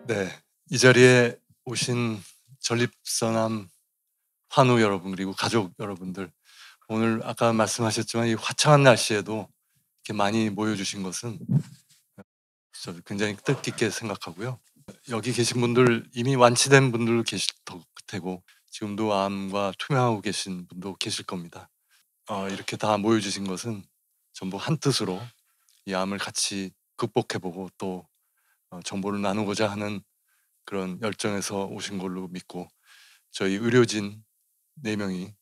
네. 이 자리에 오신 전립선암 환우 여러분 그리고 가족 여러분들, 오늘 아까 말씀하셨지만 이 화창한 날씨에도 이렇게 많이 모여 주신 것은 저 굉장히 뜻깊게 생각하고요. 여기 계신 분들 이미 완치된 분들 계실 테고 지금도 암과 투병하고 계신 분도 계실 겁니다. 이렇게 다 모여 주신 것은 전부 한 뜻으로 이 암을 같이 극복해 보고 또 정보를 나누고자 하는 그런 열정에서 오신 걸로 믿고, 저희 의료진 4명이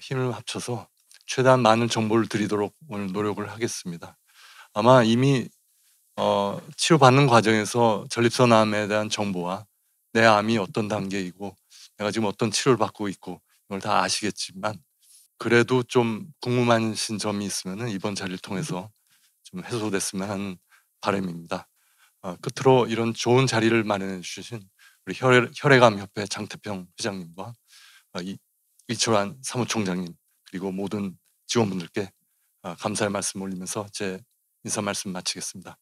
힘을 합쳐서 최대한 많은 정보를 드리도록 오늘 노력을 하겠습니다. 아마 이미 치료받는 과정에서 전립선암에 대한 정보와 내 암이 어떤 단계이고 내가 지금 어떤 치료를 받고 있고 이걸 다 아시겠지만, 그래도 좀 궁금하신 점이 있으면 이번 자리를 통해서 좀 해소됐으면 하는 바람입니다. 끝으로 이런 좋은 자리를 마련해 주신 우리 혈액암협회 장태평 회장님과 이철환 사무총장님 그리고 모든 직원분들께 감사의 말씀 올리면서 제 인사 말씀 마치겠습니다.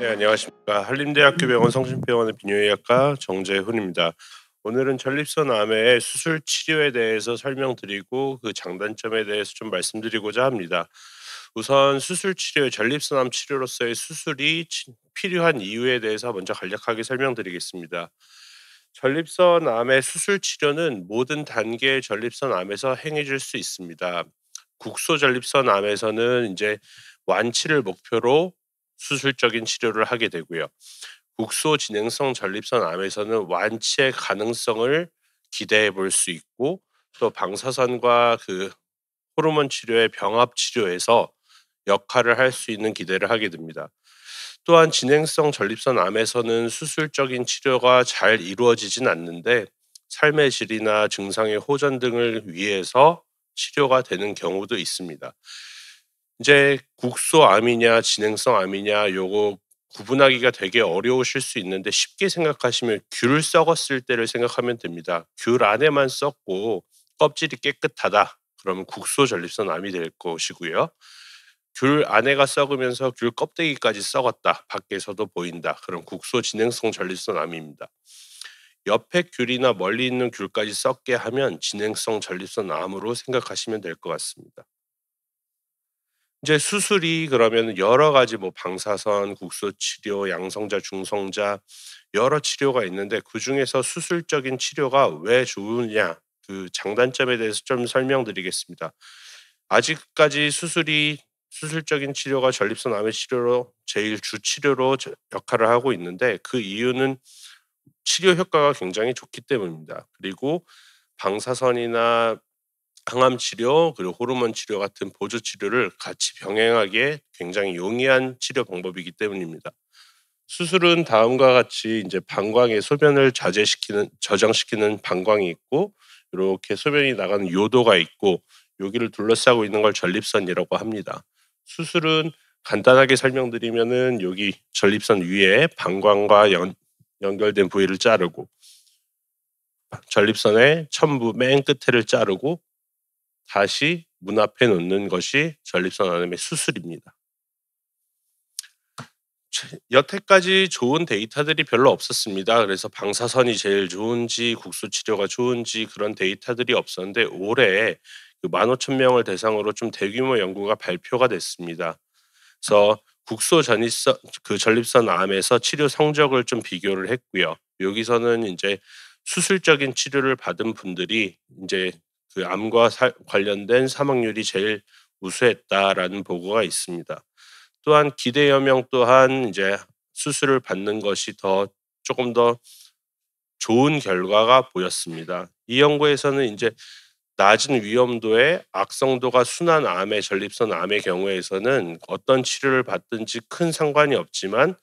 네, 안녕하십니까. 한림대학교 병원 성심병원의 비뇨기학과 정재훈입니다. 오늘은 전립선암의 수술 치료에 대해서 설명드리고 그 장단점에 대해서 좀 말씀드리고자 합니다. 우선 수술 치료, 전립선암 치료로서의 수술이 필요한 이유에 대해서 먼저 간략하게 설명드리겠습니다. 전립선암의 수술 치료는 모든 단계의 전립선암에서 행해질 수 있습니다. 국소 전립선암에서는 이제 완치를 목표로 수술적인 치료를 하게 되고요. 국소 진행성 전립선암에서는 완치의 가능성을 기대해 볼 수 있고, 또 방사선과 그 호르몬 치료의 병합 치료에서 역할을 할 수 있는 기대를 하게 됩니다. 또한 진행성 전립선암에서는 수술적인 치료가 잘 이루어지진 않는데 삶의 질이나 증상의 호전 등을 위해서 치료가 되는 경우도 있습니다. 이제 국소암이냐 진행성 암이냐 요거 구분하기가 되게 어려우실 수 있는데, 쉽게 생각하시면 귤 썩었을 때를 생각하면 됩니다. 귤 안에만 썩고 껍질이 깨끗하다, 그러면 국소 전립선암이 될 것이고요. 귤 안에가 썩으면서 귤 껍데기까지 썩었다, 밖에서도 보인다, 그럼 국소 진행성 전립선암입니다. 옆에 귤이나 멀리 있는 귤까지 썩게 하면 진행성 전립선암으로 생각하시면 될 것 같습니다. 이제 수술이 그러면 여러 가지 뭐 방사선, 국소 치료, 양성자, 중성자 여러 치료가 있는데, 그중에서 수술적인 치료가 왜 좋으냐, 그 장단점에 대해서 좀 설명드리겠습니다. 아직까지 수술적인 치료가 전립선암의 치료로 제일 주 치료로 역할을 하고 있는데, 그 이유는 치료 효과가 굉장히 좋기 때문입니다. 그리고 방사선이나 항암 치료 그리고 호르몬 치료 같은 보조 치료를 같이 병행하기에 굉장히 용이한 치료 방법이기 때문입니다. 수술은 다음과 같이 이제 방광의 소변을 저장시키는 방광이 있고, 이렇게 소변이 나가는 요도가 있고, 여기를 둘러싸고 있는 걸 전립선이라고 합니다. 수술은 간단하게 설명드리면은 여기 전립선 위에 방광과 연결된 부위를 자르고, 전립선의 첨부 맨 끝에를 자르고 다시 문 앞에 놓는 것이 전립선암의 수술입니다. 여태까지 좋은 데이터들이 별로 없었습니다. 그래서 방사선이 제일 좋은지 국소 치료가 좋은지 그런 데이터들이 없었는데, 올해 그 15,000명을 대상으로 좀 대규모 연구가 발표가 됐습니다. 그래서 전립선암에서 치료 성적을 좀 비교를 했고요. 여기서는 이제 수술적인 치료를 받은 분들이 이제 그 암과 관련된 사망률이 제일 우수했다라는 보고가 있습니다. 또한 기대여명 또한 이제 수술을 받는 것이 조금 더 좋은 결과가 보였습니다. 이 연구에서는 이제 낮은 위험도의 악성도가 순한 암의 전립선암의 경우에서는 어떤 치료를 받든지 큰 상관이 없지만,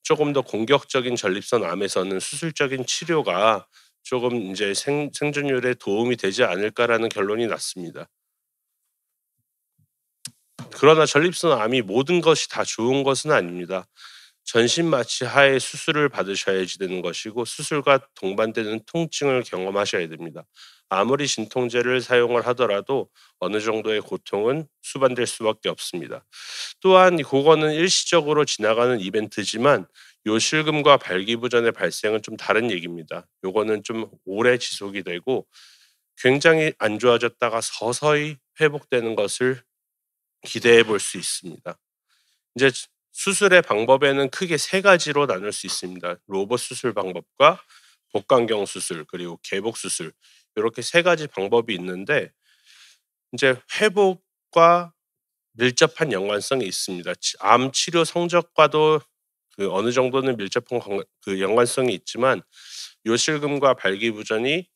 조금 더 공격적인 전립선암에서는 수술적인 치료가 조금 이제 생존율에 도움이 되지 않을까라는 결론이 났습니다. 그러나 전립선암이 모든 것이 다 좋은 것은 아닙니다. 전신 마취 하에 수술을 받으셔야지 되는 것이고 수술과 동반되는 통증을 경험하셔야 됩니다. 아무리 진통제를 사용을 하더라도 어느 정도의 고통은 수반될 수밖에 없습니다. 또한 그거는 일시적으로 지나가는 이벤트지만 요실금과 발기부전의 발생은 좀 다른 얘기입니다. 요거는 좀 오래 지속이 되고 굉장히 안 좋아졌다가 서서히 회복되는 것을 기대해 볼 수 있습니다. 이제 수술의 방법에는 크게 세 가지로 나눌 수 있습니다. 로봇 수술 방법과 복강경 수술 그리고 개복 수술 이렇게 세 가지 방법이 있는데 이제 회복과 밀접한 연관성이 있습니다. 암 치료 성적과도 어느 정도는 밀접한 연관성이 있지만 요실금과 발기부전이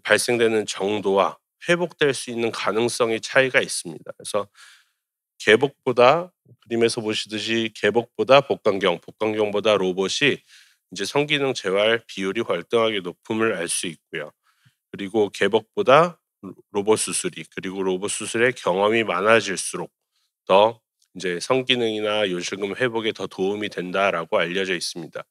발생되는 정도와 회복될 수 있는 가능성의 차이가 있습니다. 그래서 개복보다 그림에서 보시듯이 개복보다 복강경, 복강경보다 로봇이 이제 성기능 재활 비율이 월등하게 높음을 알 수 있고요. 그리고 개복보다 로봇 수술이 그리고 로봇 수술의 경험이 많아질수록 더 이제 성기능이나 요실금 회복에 더 도움이 된다라고 알려져 있습니다.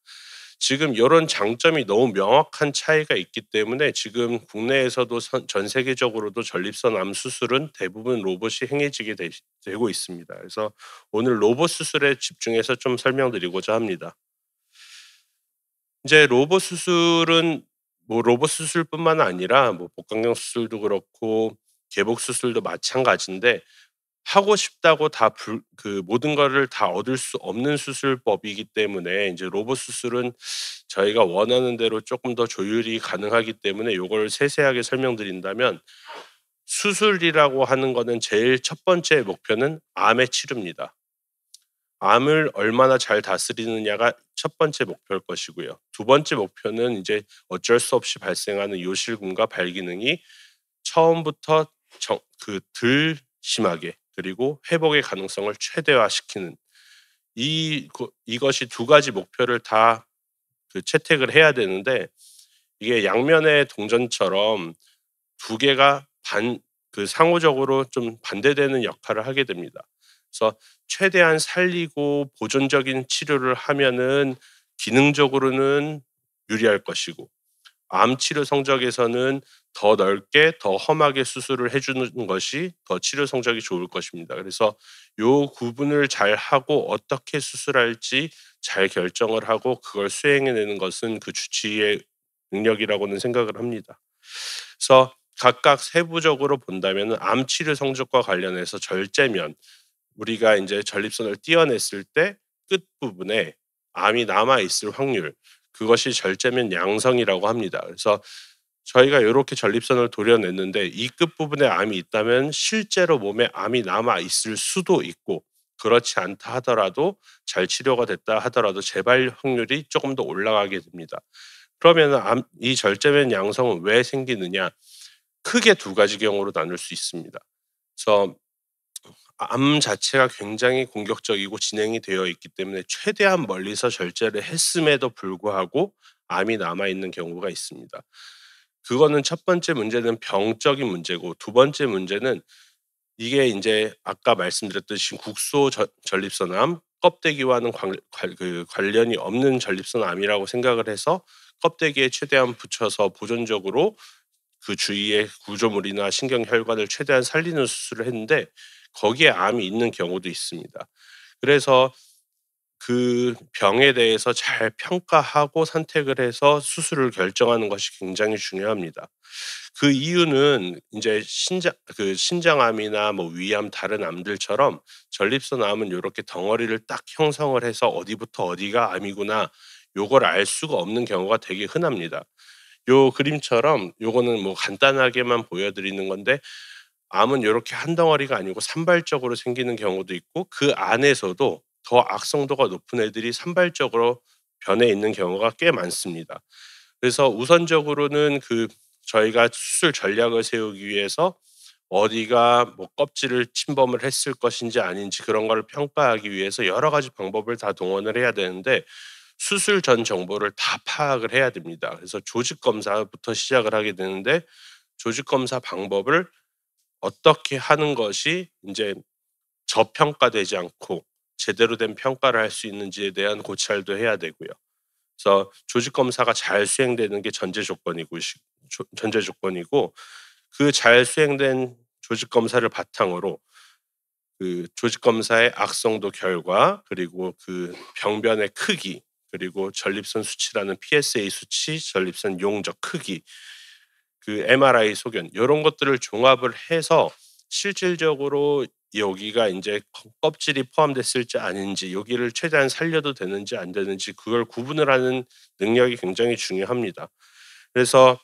지금 요런 장점이 너무 명확한 차이가 있기 때문에 지금 국내에서도 전 세계적으로도 전립선 암 수술은 대부분 로봇이 행해지게 되고 있습니다. 그래서 오늘 로봇 수술에 집중해서 좀 설명드리고자 합니다. 이제 로봇 수술은 뭐 로봇 수술뿐만 아니라 뭐 복강경 수술도 그렇고 개복 수술도 마찬가지인데 하고 싶다고 다 모든 거를 다 얻을 수 없는 수술법이기 때문에 이제 로봇 수술은 저희가 원하는 대로 조금 더 조율이 가능하기 때문에 요걸 세세하게 설명드린다면 수술이라고 하는 거는 제일 첫 번째 목표는 암의 치료입니다. 암을 얼마나 잘 다스리느냐가 첫 번째 목표일 것이고요. 두 번째 목표는 이제 어쩔 수 없이 발생하는 요실금과 발기능이 처음부터 덜 심하게 그리고 회복의 가능성을 최대화시키는 이것이 두 가지 목표를 다 채택을 해야 되는데 이게 양면의 동전처럼 두 개가 상호적으로 좀 반대되는 역할을 하게 됩니다. 그래서 최대한 살리고 보존적인 치료를 하면은 기능적으로는 유리할 것이고 암 치료 성적에서는 더 넓게 더 험하게 수술을 해 주는 것이 더 치료 성적이 좋을 것입니다. 그래서 요 구분을 잘 하고 어떻게 수술할지 잘 결정을 하고 그걸 수행해 내는 것은 그 주치의의 능력이라고는 생각을 합니다. 그래서 각각 세부적으로 본다면은 암 치료 성적과 관련해서 절제면 우리가 인제 전립선을 떼어냈을 때 끝부분에 암이 남아 있을 확률 그것이 절제면 양성이라고 합니다. 그래서 저희가 요렇게 전립선을 도려냈는데 이 끝부분에 암이 있다면 실제로 몸에 암이 남아 있을 수도 있고 그렇지 않다 하더라도 잘 치료가 됐다 하더라도 재발 확률이 조금 더 올라가게 됩니다. 그러면은 이 절제면 양성은 왜 생기느냐? 크게 두 가지 경우로 나눌 수 있습니다. 그래서 암 자체가 굉장히 공격적이고 진행이 되어 있기 때문에 최대한 멀리서 절제를 했음에도 불구하고 암이 남아 있는 경우가 있습니다. 그거는 첫 번째 문제는 병적인 문제고 두 번째 문제는 이게 인제 아까 말씀드렸듯이 전립선암 껍데기와는 관련이 없는 전립선암이라고 생각을 해서 껍데기에 최대한 붙여서 보존적으로 그 주위의 구조물이나 신경혈관을 최대한 살리는 수술을 했는데 거기에 암이 있는 경우도 있습니다. 그래서 그 병에 대해서 잘 평가하고 선택을 해서 수술을 결정하는 것이 굉장히 중요합니다. 그 이유는 인제 신장암이나 뭐 위암 다른 암들처럼 전립선 암은 요렇게 덩어리를 딱 형성을 해서 어디부터 어디가 암이구나 요걸 알 수가 없는 경우가 되게 흔합니다. 요 그림처럼 요거는 뭐 간단하게만 보여 드리는 건데 암은 요렇게 한 덩어리가 아니고 산발적으로 생기는 경우도 있고 그 안에서도 더 악성도가 높은 애들이 산발적으로 변해 있는 경우가 꽤 많습니다. 그래서 우선적으로는 저희가 수술 전략을 세우기 위해서 어디가 뭐 껍질을 침범을 했을 것인지 아닌지 그런 거를 평가하기 위해서 여러 가지 방법을 다 동원을 해야 되는데 수술 전 정보를 다 파악을 해야 됩니다. 그래서 조직 검사부터 시작을 하게 되는데 조직 검사 방법을 어떻게 하는 것이 인제 저평가되지 않고 제대로 된 평가를 할 수 있는지에 대한 고찰도 해야 되고요. 그래서 조직 검사가 잘 수행되는 게 전제 조건이고 그 잘 수행된 조직 검사를 바탕으로 그 조직 검사의 악성도 결과 그리고 그 병변의 크기 그리고 전립선 수치라는 PSA 수치, 전립선 용적 크기, 그 MRI 소견 요런 것들을 종합을 해서 실질적으로 여기가 인제 껍질이 포함됐을지 아닌지 여기를 최대한 살려도 되는지 안 되는지 그걸 구분을 하는 능력이 굉장히 중요합니다. 그래서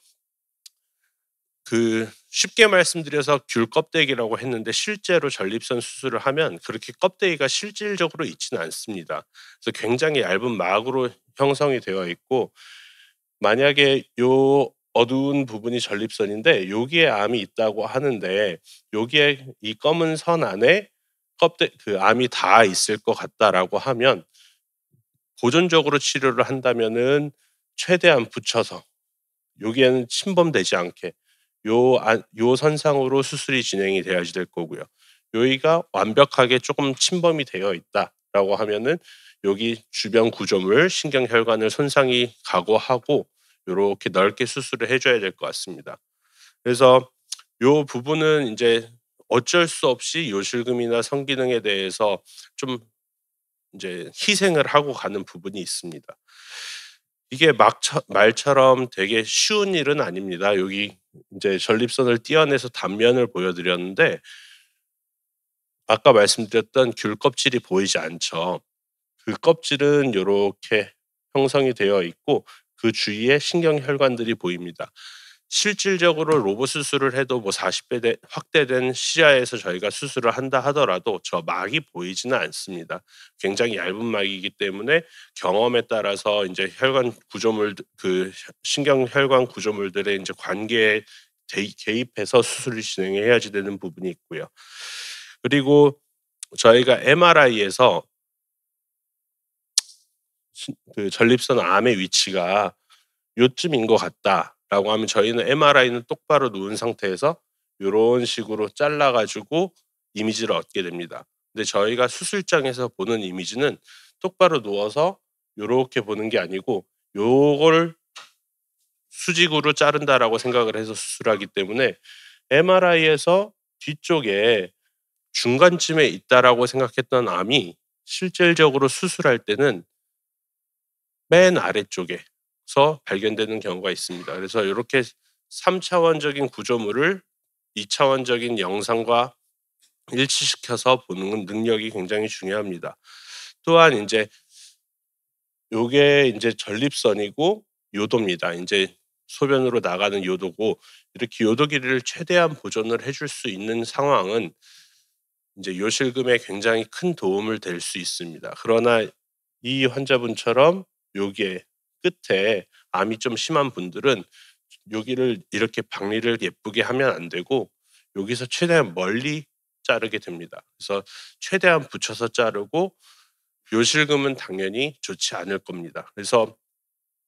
그 쉽게 말씀드려서 귤 껍데기라고 했는데 실제로 전립선 수술을 하면 그렇게 껍데기가 실질적으로 있지는 않습니다. 그래서 굉장히 얇은 막으로 형성이 되어 있고 만약에 요 어두운 부분이 전립선인데 여기에 암이 있다고 하는데 여기에 이 검은 선 안에 그 암이 다 있을 것 같다라고 하면 보존적으로 치료를 한다면은 최대한 붙여서 여기에는 침범되지 않게 요 선상으로 수술이 진행이 돼야지 될 거고요. 여기가 완벽하게 조금 침범이 되어 있다라고 하면은 여기 주변 구조물, 신경혈관을 손상이 각오하고 요렇게 넓게 수술을 해 줘야 될 것 같습니다. 그래서 요 부분은 인제 어쩔 수 없이 요실금이나 성기능에 대해서 좀 인제 희생을 하고 가는 부분이 있습니다. 이게 말처럼 되게 쉬운 일은 아닙니다. 여기 인제 전립선을 떼어내서 단면을 보여 드렸는데 아까 말씀드렸던 귤 껍질이 보이지 않죠. 그 껍질은 요렇게 형성이 되어 있고 그 주위에 신경혈관들이 보입니다. 실질적으로 로봇 수술을 해도 뭐 40배 확대된 시야에서 저희가 수술을 한다 하더라도 저 막이 보이지는 않습니다. 굉장히 얇은 막이기 때문에 경험에 따라서 인제 혈관 구조물들 그 신경혈관 구조물들의 인제 관계에 개입해서 수술을 진행해야지 되는 부분이 있고요. 그리고 저희가 MRI에서 그 전립선 암의 위치가 요쯤인 것 같다라고 하면 저희는 MRI는 똑바로 누운 상태에서 요런 식으로 잘라 가지고 이미지를 얻게 됩니다. 근데 저희가 수술장에서 보는 이미지는 똑바로 누워서 요렇게 보는 게 아니고 요걸 수직으로 자른다라고 생각을 해서 수술하기 때문에 MRI에서 뒤쪽에 중간쯤에 있다라고 생각했던 암이 실질적으로 수술할 때는 맨 아래쪽에서 발견되는 경우가 있습니다. 그래서 요렇게 3 차원적인 구조물을 2 차원적인 영상과 일치시켜서 보는 능력이 굉장히 중요합니다. 또한 인제 요게 인제 전립선이고 요도입니다. 인제 소변으로 나가는 요도고 이렇게 요도 길이를 최대한 보존을 해줄 수 있는 상황은 인제 요실금에 굉장히 큰 도움을 될 수 있습니다. 그러나 이 환자분처럼 여기에 끝에 암이 좀 심한 분들은 여기를 이렇게 박리를 예쁘게 하면 안 되고 여기서 최대한 멀리 자르게 됩니다. 그래서 최대한 붙여서 자르고 요실금은 당연히 좋지 않을 겁니다. 그래서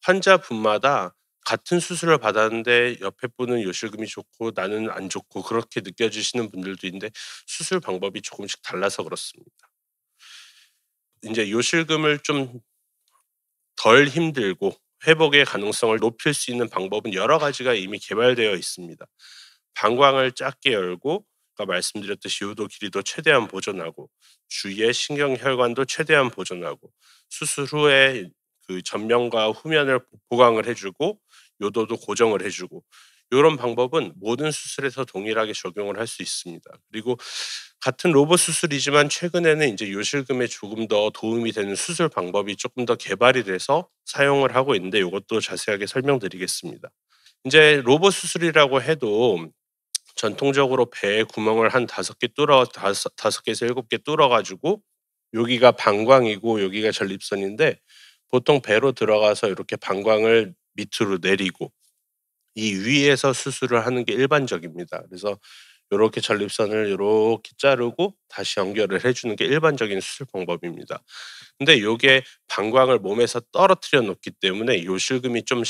환자분마다 같은 수술을 받았는데 옆에 분은 요실금이 좋고 나는 안 좋고 그렇게 느껴지시는 분들도 있는데 수술 방법이 조금씩 달라서 그렇습니다. 인제 요실금을 좀 덜 힘들고 회복의 가능성을 높일 수 있는 방법은 여러 가지가 이미 개발되어 있습니다. 방광을 작게 열고 아까 말씀드렸듯이 요도 길이도 최대한 보존하고 주위의 신경혈관도 최대한 보존하고 수술 후에 그 전면과 후면을 보강을 해 주고 요도도 고정을 해 주고 요런 방법은 모든 수술에서 동일하게 적용을 할 수 있습니다. 그리고 같은 로봇 수술이지만 최근에는 인제 요실금에 조금 더 도움이 되는 수술 방법이 쪼끔 더 개발이 돼서 사용을 하고 있는데 요것도 자세하게 설명드리겠습니다. 인제 로봇 수술이라고 해도 전통적으로 배에 구멍을 한 5개 뚫어 다섯 개에서 7개 뚫어 가지고 여기가 방광이고 여기가 전립선인데 보통 배로 들어가서 이렇게 방광을 밑으로 내리고 이 위에서 수술을 하는 게 일반적입니다. 그래서 요렇게 전립선을 요렇게 자르고 다시 연결을 해 주는 게 일반적인 수술 방법입니다. 근데 요게 방광을 몸에서 떨어뜨려 놓기 때문에 요실금이 좀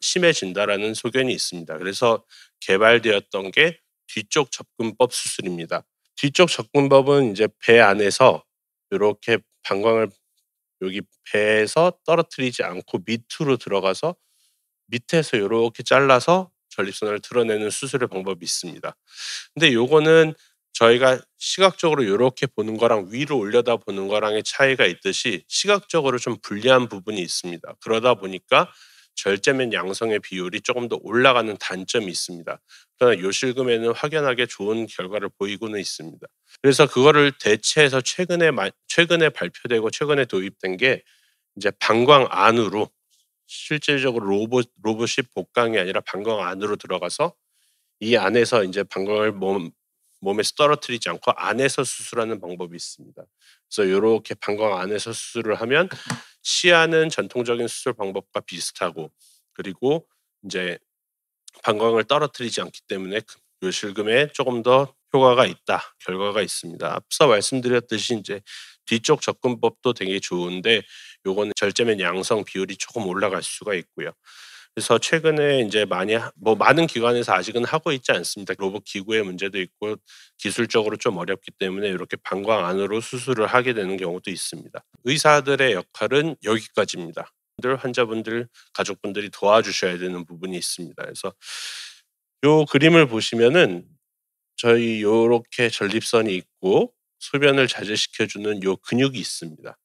심해진다라는 소견이 있습니다. 그래서 개발되었던 게 뒤쪽 접근법 수술입니다. 뒤쪽 접근법은 이제 배 안에서 요렇게 방광을 여기 배에서 떨어뜨리지 않고 밑으로 들어가서 밑에서 요렇게 잘라서 전립선을 드러내는 수술의 방법이 있습니다. 근데 요거는 저희가 시각적으로 요렇게 보는 거랑 위로 올려다 보는 거랑의 차이가 있듯이 시각적으로 좀 불리한 부분이 있습니다. 그러다 보니까 절제면 양성의 비율이 조금 더 올라가는 단점이 있습니다. 그러나 요실금에는 확연하게 좋은 결과를 보이고는 있습니다. 그래서 그거를 대체해서 최근에 발표되고 최근에 도입된 게 이제 방광 안으로 실질적으로 로봇이 복강이 아니라 방광 안으로 들어가서 이 안에서 인제 방광을 몸에서 떨어뜨리지 않고 안에서 수술하는 방법이 있습니다. 그래서 요렇게 방광 안에서 수술을 하면 시야는 전통적인 수술 방법과 비슷하고, 그리고 인제 방광을 떨어뜨리지 않기 때문에 요실금에 조금 더 효과가 있다, 결과가 있습니다. 앞서 말씀드렸듯이 인제 뒤쪽 접근법도 되게 좋은데 요거는 절제면 양성 비율이 조금 올라갈 수가 있고요. 그래서 최근에 인제 많은 기관에서 아직은 하고 있지 않습니다. 로봇 기구의 문제도 있고 기술적으로 좀 어렵기 때문에 이렇게 방광 안으로 수술을 하게 되는 경우도 있습니다. 의사들의 역할은 여기까지입니다. 환자분들, 가족분들이 도와주셔야 되는 부분이 있습니다. 그래서 요 그림을 보시면은 저희 요렇게 전립선이 있고 소변을 자제시켜 주는 요 근육이 있습니다.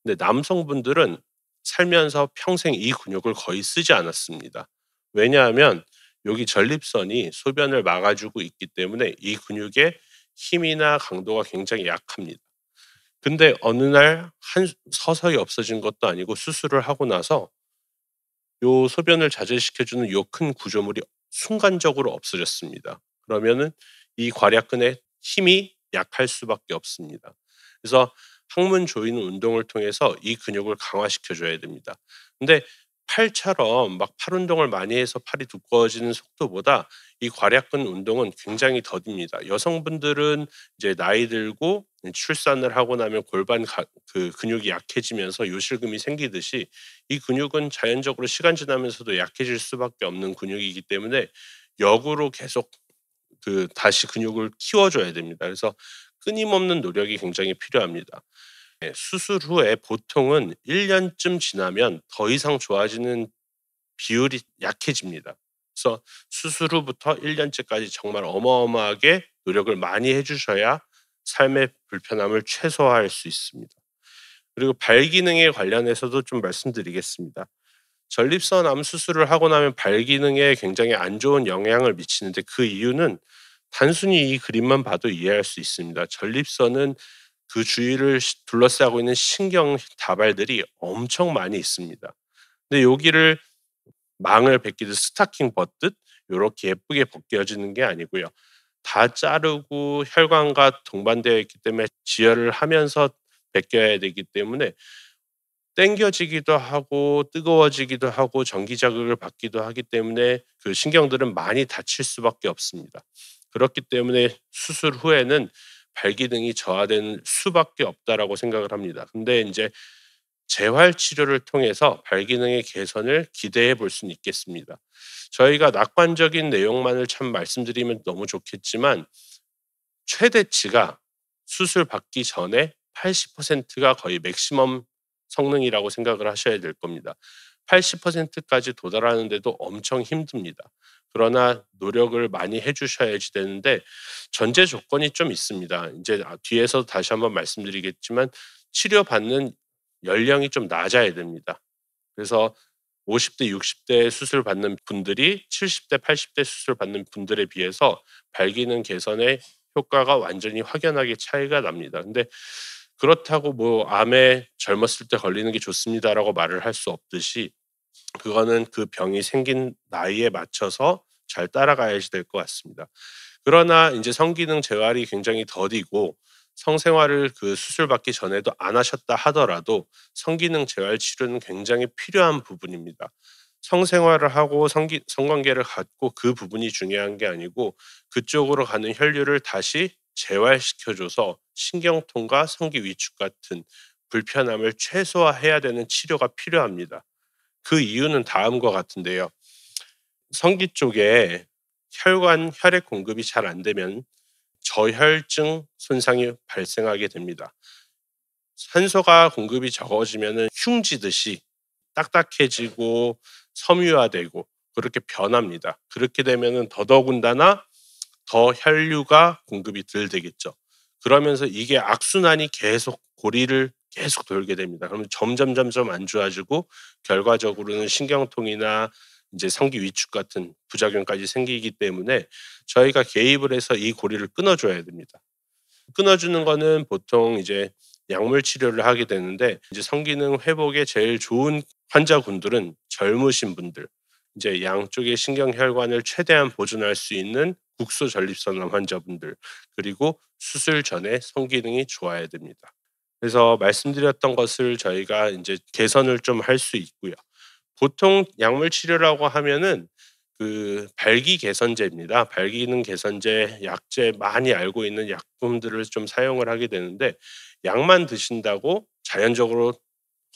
근데 남성분들은 살면서 평생 이 근육을 거의 쓰지 않았습니다. 왜냐하면 여기 전립선이 소변을 막아주고 있기 때문에 이 근육의 힘이나 강도가 굉장히 약합니다. 근데 어느 날 서서히 없어진 것도 아니고 수술을 하고 나서 요 소변을 자제시켜주는 요 큰 구조물이 순간적으로 없어졌습니다. 그러면은 이 괄약근의 힘이 약할 수밖에 없습니다. 그래서 항문 조이는 운동을 통해서 이 근육을 강화시켜 줘야 됩니다. 근데 팔처럼 막 팔 운동을 많이 해서 팔이 두꺼워지는 속도보다 이 괄약근 운동은 굉장히 더딥니다. 여성분들은 이제 나이 들고 출산을 하고 나면 그 근육이 약해지면서 요실금이 생기듯이 이 근육은 자연적으로 시간 지나면서도 약해질 수밖에 없는 근육이기 때문에 역으로 계속 다시 근육을 키워줘야 됩니다. 그래서 끊임없는 노력이 굉장히 필요합니다. 네, 수술 후에 보통은 1년쯤 지나면 더 이상 좋아지는 비율이 약해집니다. 그래서 수술 후부터 1년째까지 정말 어마어마하게 노력을 많이 해주셔야 삶의 불편함을 최소화할 수 있습니다. 그리고 발 기능에 관련해서도 좀 말씀드리겠습니다. 전립선 암 수술을 하고 나면 발 기능에 굉장히 안 좋은 영향을 미치는데 그 이유는 단순히 이 그림만 봐도 이해할 수 있습니다. 전립선은 그 주위를 둘러싸고 있는 신경 다발들이 엄청 많이 있습니다. 근데 여기를 망을 벗기듯 스타킹 벗듯 요렇게 예쁘게 벗겨지는 게 아니고요. 다 자르고 혈관과 동반되어 있기 때문에 지혈을 하면서 벗겨야 되기 때문에 당겨지기도 하고 뜨거워지기도 하고 전기 자극을 받기도 하기 때문에 그 신경들은 많이 다칠 수밖에 없습니다. 그렇기 때문에 수술 후에는 발 기능이 저하되는 수밖에 없다라고 생각을 합니다. 근데 인제 재활 치료를 통해서 발 기능의 개선을 기대해 볼 수는 있겠습니다. 저희가 낙관적인 내용만을 참 말씀드리면 너무 좋겠지만 최대치가 수술 받기 전에 80%가 거의 맥시멈 성능이라고 생각을 하셔야 될 겁니다. 80%까지 도달하는데도 엄청 힘듭니다. 그러나 노력을 많이 해 주셔야지 되는데 전제 조건이 좀 있습니다. 인제 뒤에서 다시 한번 말씀드리겠지만 치료받는 연령이 좀 낮아야 됩니다. 그래서 50대 60대 수술 받는 분들이 70대 80대 수술 받는 분들에 비해서 발 기능 개선에 효과가 완전히 확연하게 차이가 납니다. 근데 그렇다고 뭐 "암에 젊었을 때 걸리는 게 좋습니다."라고 말을 할 수 없듯이 그거는 그 병이 생긴 나이에 맞춰서 잘 따라가야지 될 것 같습니다. 그러나 인제 성기능 재활이 굉장히 더디고 성생활을 수술받기 전에도 안 하셨다 하더라도 성기능 재활 치료는 굉장히 필요한 부분입니다. 성생활을 하고 성관계를 갖고 그 부분이 중요한 게 아니고 그쪽으로 가는 혈류를 다시 재활시켜 줘서 신경통과 성기 위축 같은 불편함을 최소화해야 되는 치료가 필요합니다. 그 이유는 다음과 같은데요. 성기 쪽에 혈액 공급이 잘 안 되면 저혈증 손상이 발생하게 됩니다. 산소가 공급이 적어지면은 흉지듯이 딱딱해지고 섬유화되고 그렇게 변합니다. 그렇게 되면은 더더군다나 더 혈류가 공급이 덜 되겠죠. 그러면서 이게 악순환이 계속 고리를 계속 돌게 됩니다. 그러면 점점 안 좋아지고 결과적으로는 신경통이나 이제 성기 위축 같은 부작용까지 생기기 때문에 저희가 개입을 해서 이 고리를 끊어 줘야 됩니다. 끊어 주는 거는 보통 이제 약물 치료를 하게 되는데, 이제 성기능 회복에 제일 좋은 환자군들은 젊으신 분들, 이제 양쪽의 신경혈관을 최대한 보존할 수 있는 국소 전립선암 환자분들, 그리고 수술 전에 성기능이 좋아야 됩니다. 그래서 말씀드렸던 것을 저희가 이제 개선을 좀 할 수 있고요. 보통 약물 치료라고 하면은 그 발기 개선제입니다. 발기능 개선제, 약제 많이 알고 있는 약품들을 좀 사용을 하게 되는데, 약만 드신다고 자연적으로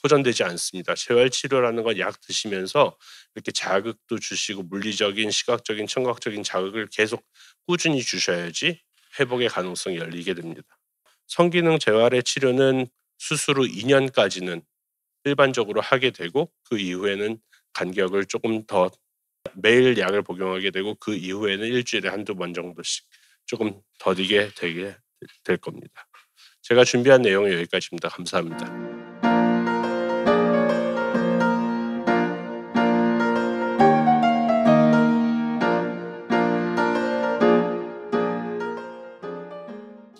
호전되지 않습니다. 재활 치료라는 건 약 드시면서 이렇게 자극도 주시고 물리적인, 시각적인, 청각적인 자극을 계속 꾸준히 주셔야지 회복의 가능성이 열리게 됩니다. 성기능 재활의 치료는 수술 후 2년까지는 일반적으로 하게 되고, 그 이후에는 간격을 조금 더 매일 약을 복용하게 되고, 그 이후에는 일주일에 한두 번 정도씩 조금 더디게 되게 될 겁니다. 제가 준비한 내용은 여기까지입니다. 감사합니다.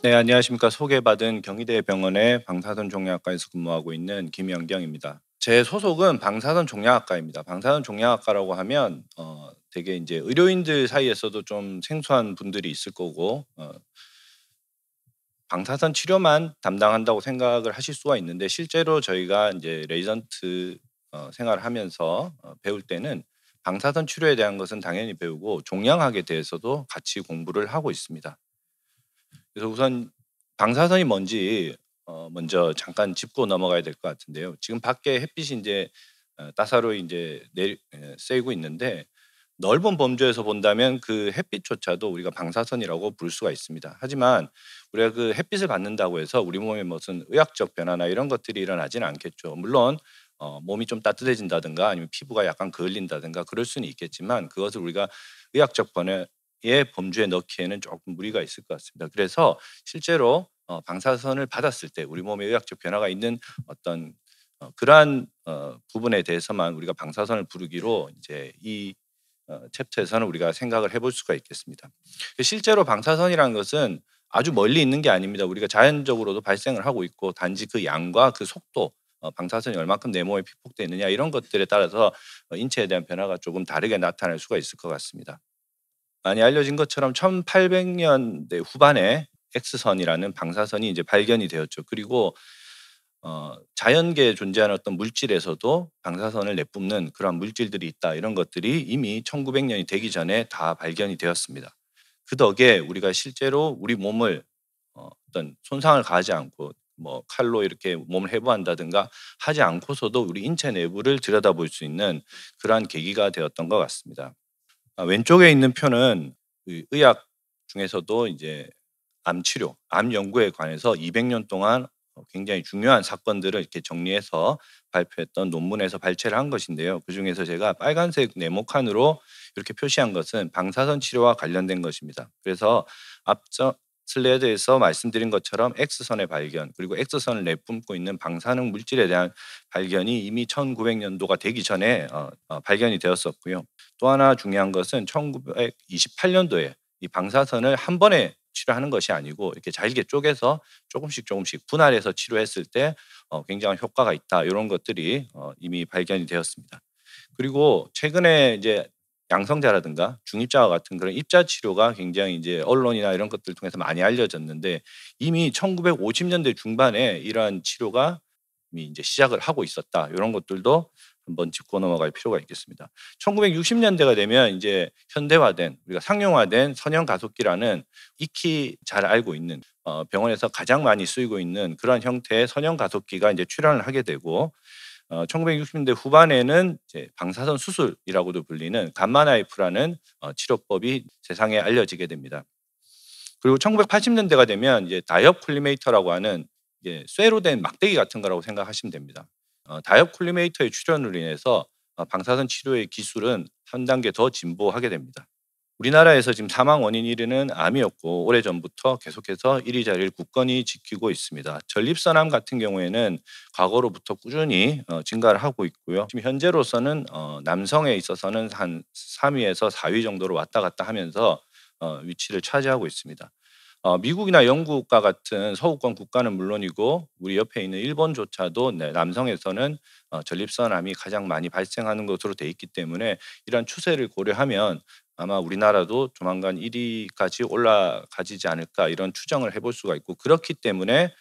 네, 안녕하십니까. 소개받은 경희대병원의 방사선 종양학과에서 근무하고 있는 김연경입니다. 제 소속은 방사선 종양학과입니다. 방사선 종양학과라고 하면 되게 이제 의료인들 사이에서도 좀 생소한 분들이 있을 거고, 방사선 치료만 담당한다고 생각을 하실 수가 있는데, 실제로 저희가 이제 레지던트 생활을 하면서 배울 때는 방사선 치료에 대한 것은 당연히 배우고 종양학에 대해서도 같이 공부를 하고 있습니다. 그래서 우선 방사선이 뭔지 먼저 잠깐 짚고 넘어가야 될 것 같은데요. 지금 밖에 햇빛이 이제 따사로이 이제 쐬고 있는데, 넓은 범주에서 본다면 그 햇빛조차도 우리가 방사선이라고 부를 수가 있습니다. 하지만 우리가 그 햇빛을 받는다고 해서 우리 몸에 무슨 의학적 변화나 이런 것들이 일어나지는 않겠죠. 물론 몸이 좀 따뜻해진다든가 아니면 피부가 약간 그을린다든가 그럴 수는 있겠지만, 그것을 우리가 의학적 변화의 범주에 넣기에는 조금 무리가 있을 것 같습니다. 그래서 실제로 방사선을 받았을 때 우리 몸에 의학적 변화가 있는 어떤 그러한 부분에 대해서만 우리가 방사선을 부르기로 이제 이 챕터에서는 우리가 생각을 해볼 수가 있겠습니다. 실제로 방사선이라는 것은 아주 멀리 있는 게 아닙니다. 우리가 자연적으로도 발생을 하고 있고, 단지 그 양과 그 속도, 방사선이 얼마큼 내 몸에 피폭되어 있느냐 이런 것들에 따라서 인체에 대한 변화가 조금 다르게 나타날 수가 있을 것 같습니다. 많이 알려진 것처럼 1800년대 후반에 X선이라는 방사선이 이제 발견이 되었죠. 그리고 자연계에 존재하는 어떤 물질에서도 방사선을 내뿜는 그런 물질들이 있다, 이런 것들이 이미 1900년이 되기 전에 다 발견이 되었습니다. 그 덕에 우리가 실제로 우리 몸을 어떤 손상을 가하지 않고 뭐 칼로 이렇게 몸을 해부한다든가 하지 않고서도 우리 인체 내부를 들여다볼 수 있는 그러한 계기가 되었던 것 같습니다. 왼쪽에 있는 표는 그 의학 중에서도 이제 암 치료, 암 연구에 관해서 200년 동안 굉장히 중요한 사건들을 이렇게 정리해서 발표했던 논문에서 발췌를 한 것인데요. 그중에서 제가 빨간색 네모칸으로 이렇게 표시한 것은 방사선 치료와 관련된 것입니다. 그래서 앞서 슬라이드에서 말씀드린 것처럼 X선의 발견, 그리고 X선을 내뿜고 있는 방사능 물질에 대한 발견이 이미 1900년도가 되기 전에 발견이 되었었고요. 또 하나 중요한 것은 1928년도에 이 방사선을 한 번에 치료하는 것이 아니고 이렇게 잘게 쪼개서 조금씩 분할해서 치료했을 때 굉장한 효과가 있다, 이런 것들이 이미 발견이 되었습니다. 그리고 최근에 이제 양성자라든가 중입자와 같은 그런 입자 치료가 굉장히 이제 언론이나 이런 것들 통해서 많이 알려졌는데, 이미 1950년대 중반에 이러한 치료가 이미 이제 시작을 하고 있었다, 이런 것들도 한번 짚고 넘어갈 필요가 있겠습니다. 1960년대가 되면 이제 현대화된, 우리가 상용화된 선형 가속기라는 익히 잘 알고 있는 병원에서 가장 많이 쓰이고 있는 그런 형태의 선형 가속기가 이제 출현을 하게 되고, 1960년대 후반에는 이제 방사선 수술이라고도 불리는 감마나이프라는 치료법이 세상에 알려지게 됩니다. 그리고 1980년대가 되면 이제 다이업 콜리메이터라고 하는 이게 쇠로 된 막대기 같은 거라고 생각하시면 됩니다. 다이어콜리메이터의 출현으로 인해서 방사선 치료의 기술은 한 단계 더 진보하게 됩니다. 우리나라에서 지금 사망 원인 1위는 암이었고 오래전부터 계속해서 1위 자리를 굳건히 지키고 있습니다. 전립선암 같은 경우에는 과거로부터 꾸준히 증가를 하고 있고요. 지금 현재로서는 남성에 있어서는 한 3위에서 4위 정도로 왔다 갔다 하면서 위치를 차지하고 있습니다. 미국이나 영국과 같은 서구권 국가는 물론이고 우리 옆에 있는 일본조차도 남성에서는 전립선암이 가장 많이 발생하는 것으로 돼 있기 때문에 이러한 추세를 고려하면 아마 우리나라도 조만간 1위까지 올라가지지 않을까 이런 추정을 해볼 수가 있고, 그렇기 때문에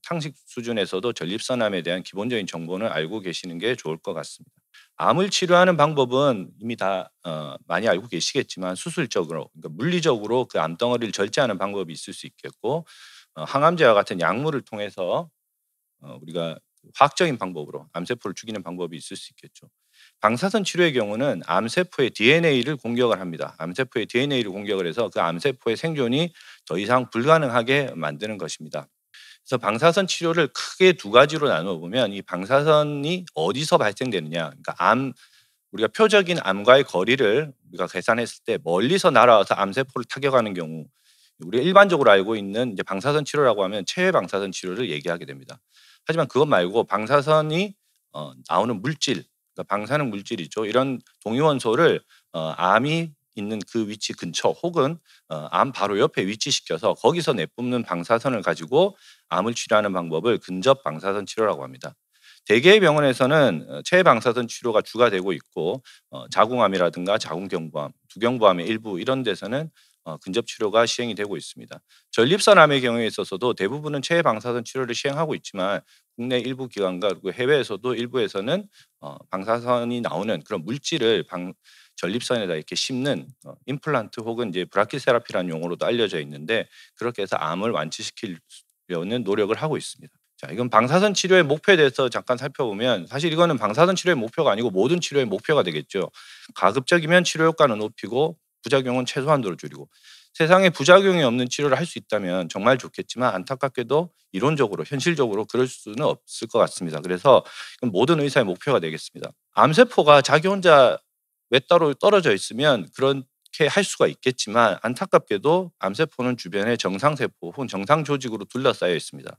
상식 수준에서도 전립선암에 대한 기본적인 정보는 알고 계시는 게 좋을 것 같습니다. 암을 치료하는 방법은 이미 다 많이 알고 계시겠지만 수술적으로, 그러니까 물리적으로 그 암덩어리를 절제하는 방법이 있을 수 있겠고, 항암제와 같은 약물을 통해서 우리가 화학적인 방법으로 암세포를 죽이는 방법이 있을 수 있겠죠. 방사선 치료의 경우는 암세포의 DNA를 공격을 합니다. 암세포의 DNA를 공격을 해서 그 암세포의 생존이 더 이상 불가능하게 만드는 것입니다. 그래서 방사선 치료를 크게 두 가지로 나누어 보면, 이 방사선이 어디서 발생되느냐, 그러니까 우리가 표적인 암과의 거리를 우리가 계산했을 때 멀리서 날아와서 암세포를 타격하는 경우, 우리가 일반적으로 알고 있는 이제 방사선 치료라고 하면 체외 방사선 치료를 얘기하게 됩니다. 하지만 그것 말고 방사선이 나오는 물질, 그러니까 방사능 물질이죠. 이런 동위원소를 암이 있는 그 위치 근처 혹은 암 바로 옆에 위치시켜서 거기서 내뿜는 방사선을 가지고 암을 치료하는 방법을 근접 방사선 치료라고 합니다. 대개의 병원에서는 체외 방사선 치료가 주가 되고 있고, 자궁암이라든가 자궁경부암, 두경부암의 일부 이런 데서는 근접 치료가 시행이 되고 있습니다. 전립선암의 경우에 있어서도 대부분은 체외 방사선 치료를 시행하고 있지만 국내 일부 기관과 그리고 해외에서도 일부에서는 방사선이 나오는 그런 물질을 전립선에다 이렇게 심는 임플란트 혹은 이제 브라키세라피라는 용어로도 알려져 있는데, 그렇게 해서 암을 완치시키려는 노력을 하고 있습니다. 자, 이건 방사선 치료의 목표에 대해서 잠깐 살펴보면, 사실 이거는 방사선 치료의 목표가 아니고 모든 치료의 목표가 되겠죠. 가급적이면 치료 효과는 높이고 부작용은 최소한도로 줄이고, 세상에 부작용이 없는 치료를 할 수 있다면 정말 좋겠지만 안타깝게도 이론적으로 현실적으로 그럴 수는 없을 것 같습니다. 그래서 이건 모든 의사의 목표가 되겠습니다. 암세포가 자기 혼자 외따로 떨어져 있으면 그렇게 할 수가 있겠지만, 안타깝게도 암세포는 주변에 정상세포 혹은 정상 조직으로 둘러싸여 있습니다.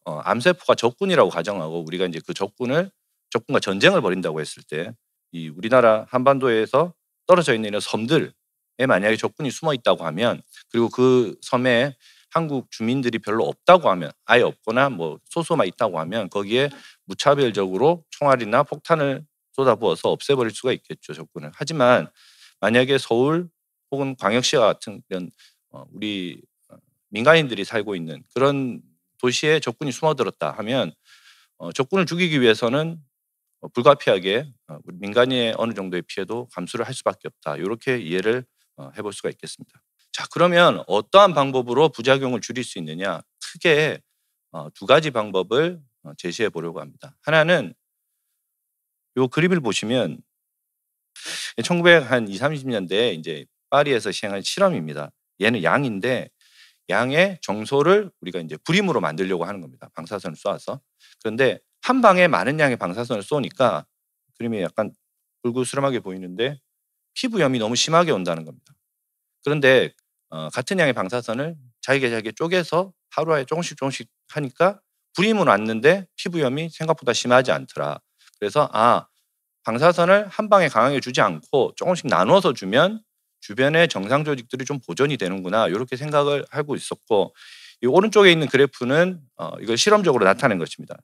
암세포가 적군이라고 가정하고 우리가 이제 그 적군과 전쟁을 벌인다고 했을 때, 이 우리나라 한반도에서 떨어져 있는 이런 섬들에 만약에 적군이 숨어 있다고 하면, 그리고 그 섬에 한국 주민들이 별로 없다고 하면, 아예 없거나 뭐 소수만 있다고 하면 거기에 무차별적으로 총알이나 폭탄을 쏟아부어서 없애버릴 수가 있겠죠, 적군을. 하지만 만약에 서울 혹은 광역시와 같은 이런 우리 민간인들이 살고 있는 그런 도시에 적군이 숨어들었다 하면 적군을 죽이기 위해서는 불가피하게 우리 민간인의 어느 정도의 피해도 감수를 할 수밖에 없다. 이렇게 이해를 해볼 수가 있겠습니다. 자, 그러면 어떠한 방법으로 부작용을 줄일 수 있느냐? 크게 두 가지 방법을 제시해 보려고 합니다. 하나는 이 그림을 보시면 1920, 30년대에 이제 파리에서 시행한 실험입니다. 얘는 양인데 양의 정소를 우리가 이제 불임으로 만들려고 하는 겁니다. 방사선을 쏘아서. 그런데 한 방에 많은 양의 방사선을 쏘니까 그림이 약간 불구스름하게 보이는데 피부염이 너무 심하게 온다는 겁니다. 그런데 같은 양의 방사선을 잘게 쪼개서 하루에 조금씩 하니까 불임은 왔는데 피부염이 생각보다 심하지 않더라. 그래서 방사선을 한 방에 강하게 주지 않고 조금씩 나눠서 주면 주변의 정상 조직들이 좀 보존이 되는구나, 이렇게 생각을 하고 있었고, 이 오른쪽에 있는 그래프는 이걸 실험적으로 나타낸 것입니다.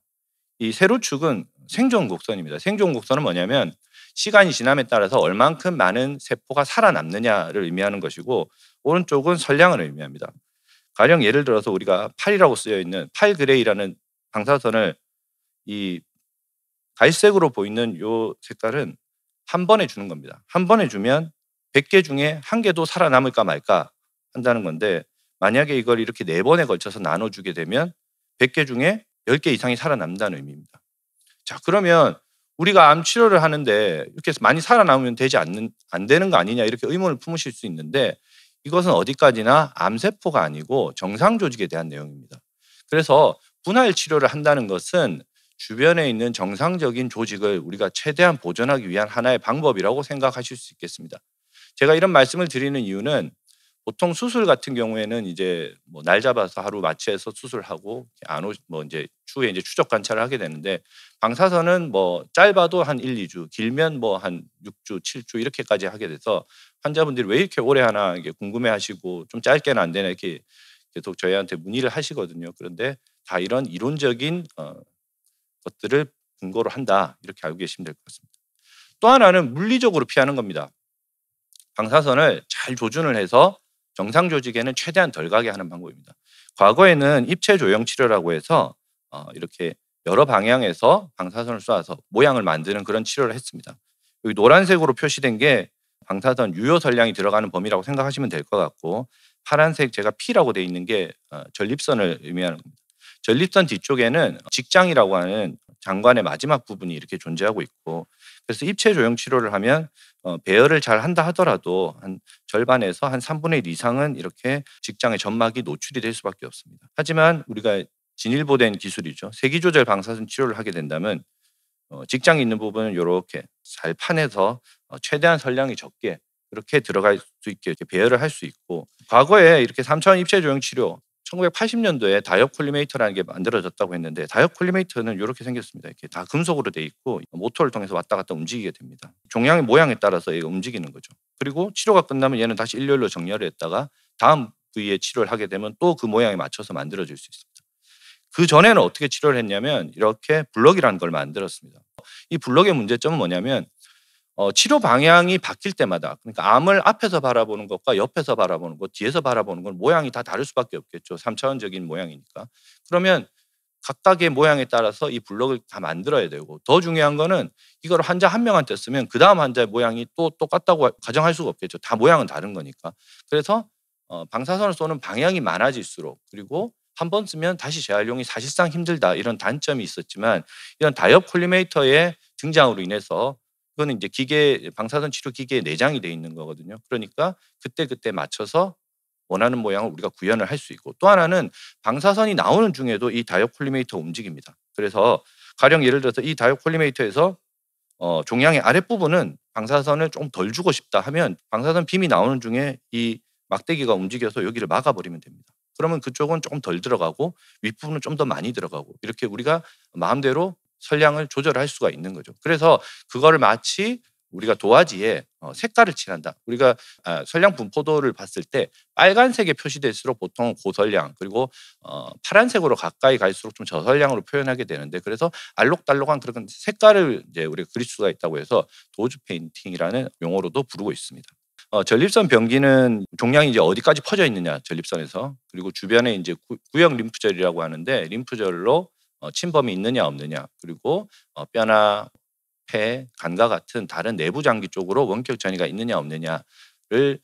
이 세로축은 생존 곡선입니다. 생존 곡선은 뭐냐면 시간이 지남에 따라서 얼만큼 많은 세포가 살아남느냐를 의미하는 것이고, 오른쪽은 선량을 의미합니다. 가령 예를 들어서 우리가 8이라고 쓰여 있는 8그레이라는 방사선을 이 갈색으로 보이는 요 색깔은 한 번에 주는 겁니다. 한 번에 주면 100개 중에 한 개도 살아남을까 말까 한다는 건데, 만약에 이걸 이렇게 4번에 걸쳐서 나눠주게 되면 100개 중에 10개 이상이 살아남는다는 의미입니다. 자, 그러면 우리가 암 치료를 하는데 이렇게 많이 살아남으면 안 되는 거 아니냐, 이렇게 의문을 품으실 수 있는데, 이것은 어디까지나 암세포가 아니고 정상 조직에 대한 내용입니다. 그래서 분할 치료를 한다는 것은 주변에 있는 정상적인 조직을 우리가 최대한 보존하기 위한 하나의 방법이라고 생각하실 수 있겠습니다. 제가 이런 말씀을 드리는 이유는 보통 수술 같은 경우에는 이제 뭐 날 잡아서 하루 마취해서 수술하고 뭐 이제 추후에 이제 추적 관찰을 하게 되는데, 방사선은 뭐 짧아도 한 1, 2주, 길면 뭐 한 6주, 7주 이렇게까지 하게 돼서 환자분들이 왜 이렇게 오래 하나 이게 궁금해하시고, 좀 짧게는 안 되나 이렇게 계속 저희한테 문의를 하시거든요. 그런데 다 이런 이론적인 것들을 근거로 한다, 이렇게 알고 계시면 될 것 같습니다. 또 하나는 물리적으로 피하는 겁니다. 방사선을 잘 조준을 해서 정상 조직에는 최대한 덜 가게 하는 방법입니다. 과거에는 입체 조형 치료라고 해서 이렇게 여러 방향에서 방사선을 쏴서 모양을 만드는 그런 치료를 했습니다. 여기 노란색으로 표시된 게 방사선 유효 선량이 들어가는 범위라고 생각하시면 될 것 같고, 파란색 제가 P라고 돼 있는 게 전립선을 의미하는 겁니다. 전립선 뒤쪽에는 직장이라고 하는 장관의 마지막 부분이 이렇게 존재하고 있고, 그래서 입체 조형 치료를 하면 배열을 잘 한다 하더라도 한 절반에서 한 3분의 1 이상은 이렇게 직장의 점막이 노출이 될 수밖에 없습니다. 하지만 우리가 진일보된 기술이죠. 세기조절 방사선 치료를 하게 된다면 직장이 있는 부분은 이렇게 잘 파내서 최대한 선량이 적게 그렇게 들어갈 수 있게 이렇게 배열을 할 수 있고, 과거에 이렇게 3차원 입체 조형 치료 1980년도에 다이업 콜리메이터라는 게 만들어졌다고 했는데, 다이업 콜리메이터는 이렇게 생겼습니다. 이렇게 다 금속으로 돼 있고 모터를 통해서 왔다 갔다 움직이게 됩니다. 종양의 모양에 따라서 얘가 움직이는 거죠. 그리고 치료가 끝나면 얘는 다시 일렬로 정렬을 했다가 다음 부위에 치료를 하게 되면 또 그 모양에 맞춰서 만들어질 수 있습니다. 그 전에는 어떻게 치료를 했냐면 이렇게 블럭이라는 걸 만들었습니다. 이 블럭의 문제점은 뭐냐면 치료 방향이 바뀔 때마다, 그러니까 암을 앞에서 바라보는 것과 옆에서 바라보는 것, 뒤에서 바라보는 건 모양이 다 다를 수밖에 없겠죠. 3차원적인 모양이니까. 그러면 각각의 모양에 따라서 이 블럭을 다 만들어야 되고, 더 중요한 거는 이걸 환자 한 명한테 쓰면 그 다음 환자의 모양이 또 똑같다고 가정할 수가 없겠죠. 다 모양은 다른 거니까. 그래서 방사선을 쏘는 방향이 많아질수록, 그리고 한 번 쓰면 다시 재활용이 사실상 힘들다, 이런 단점이 있었지만, 이런 다이업 콜리메이터의 등장으로 인해서, 이거는 이제 기계, 방사선 치료 기계에 내장이 돼 있는 거거든요. 그러니까 그때 맞춰서 원하는 모양을 우리가 구현을 할 수 있고, 또 하나는 방사선이 나오는 중에도 이 다이업 콜리메이터가 움직입니다. 그래서 가령 예를 들어서 이 다이업 콜리메이터에서 종양의 아랫부분은 방사선을 좀 덜 주고 싶다 하면 방사선 빔이 나오는 중에 이 막대기가 움직여서 여기를 막아버리면 됩니다. 그러면 그쪽은 조금 덜 들어가고 윗부분은 좀 더 많이 들어가고, 이렇게 우리가 마음대로 선량을 조절할 수가 있는 거죠. 그래서 그거를 마치 우리가 도화지에 색깔을 칠한다. 우리가 선량 분포도를 봤을 때 빨간색에 표시될수록 보통 고선량, 그리고 파란색으로 가까이 갈수록 좀 저선량으로 표현하게 되는데, 그래서 알록달록한 그런 색깔을 이제 우리가 그릴 수가 있다고 해서 도즈 페인팅이라는 용어로도 부르고 있습니다. 전립선 병기는 종양이 이제 어디까지 퍼져 있느냐, 전립선에서, 그리고 주변에 이제 구역 림프절이라고 하는데, 림프절로 침범이 있느냐 없느냐, 그리고 뼈나 폐, 간과 같은 다른 내부 장기 쪽으로 원격 전이가 있느냐 없느냐를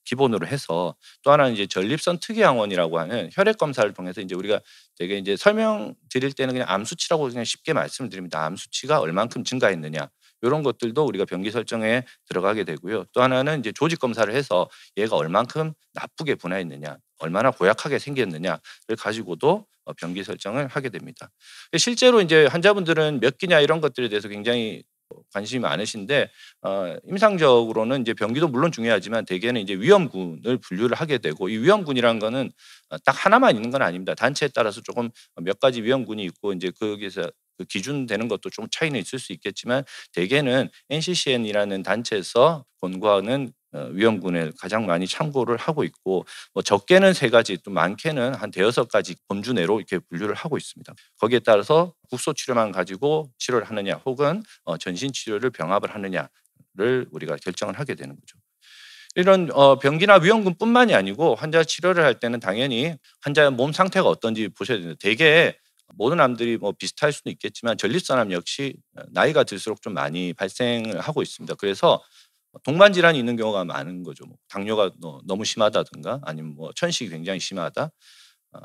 기본으로 해서, 또 하나는 이제 전립선 특이항원이라고 하는 혈액 검사를 통해서 이제 우리가 되게 이제 설명드릴 때는 그냥 암 수치라고 그냥 쉽게 말씀을 드립니다. 암 수치가 얼만큼 증가했느냐, 이런 것들도 우리가 병기 설정에 들어가게 되고요. 또 하나는 이제 조직 검사를 해서 얘가 얼만큼 나쁘게 분화했느냐, 얼마나 고약하게 생겼느냐를 가지고도 병기 설정을 하게 됩니다. 실제로 이제 환자분들은 몇 기냐 이런 것들에 대해서 굉장히 관심이 많으신데, 임상적으로는 이제 병기도 물론 중요하지만 대개는 이제 위험군을 분류를 하게 되고, 이 위험군이라는 거는 딱 하나만 있는 건 아닙니다. 단체에 따라서 조금 몇 가지 위험군이 있고, 이제 거기서 그 기준 되는 것도 좀 차이는 있을 수 있겠지만, 대개는 NCCN이라는 단체에서 권고하는 위험군을 가장 많이 참고를 하고 있고, 뭐 적게는 3가지, 또 많게는 한 5-6가지 범주 내로 이렇게 분류를 하고 있습니다. 거기에 따라서 국소 치료만 가지고 치료를 하느냐, 혹은 전신 치료를 병합을 하느냐를 우리가 결정을 하게 되는 거죠. 이런 병기나 위험군뿐만이 아니고 환자 치료를 할 때는 당연히 환자의 몸 상태가 어떤지 보셔야 되는데, 대개 모든 암들이 뭐 비슷할 수도 있겠지만 전립선암 역시 나이가 들수록 좀 많이 발생을 하고 있습니다. 그래서 동반 질환이 있는 경우가 많은 거죠. 뭐 당뇨가 너무 심하다든가, 아니면 뭐 천식이 굉장히 심하다,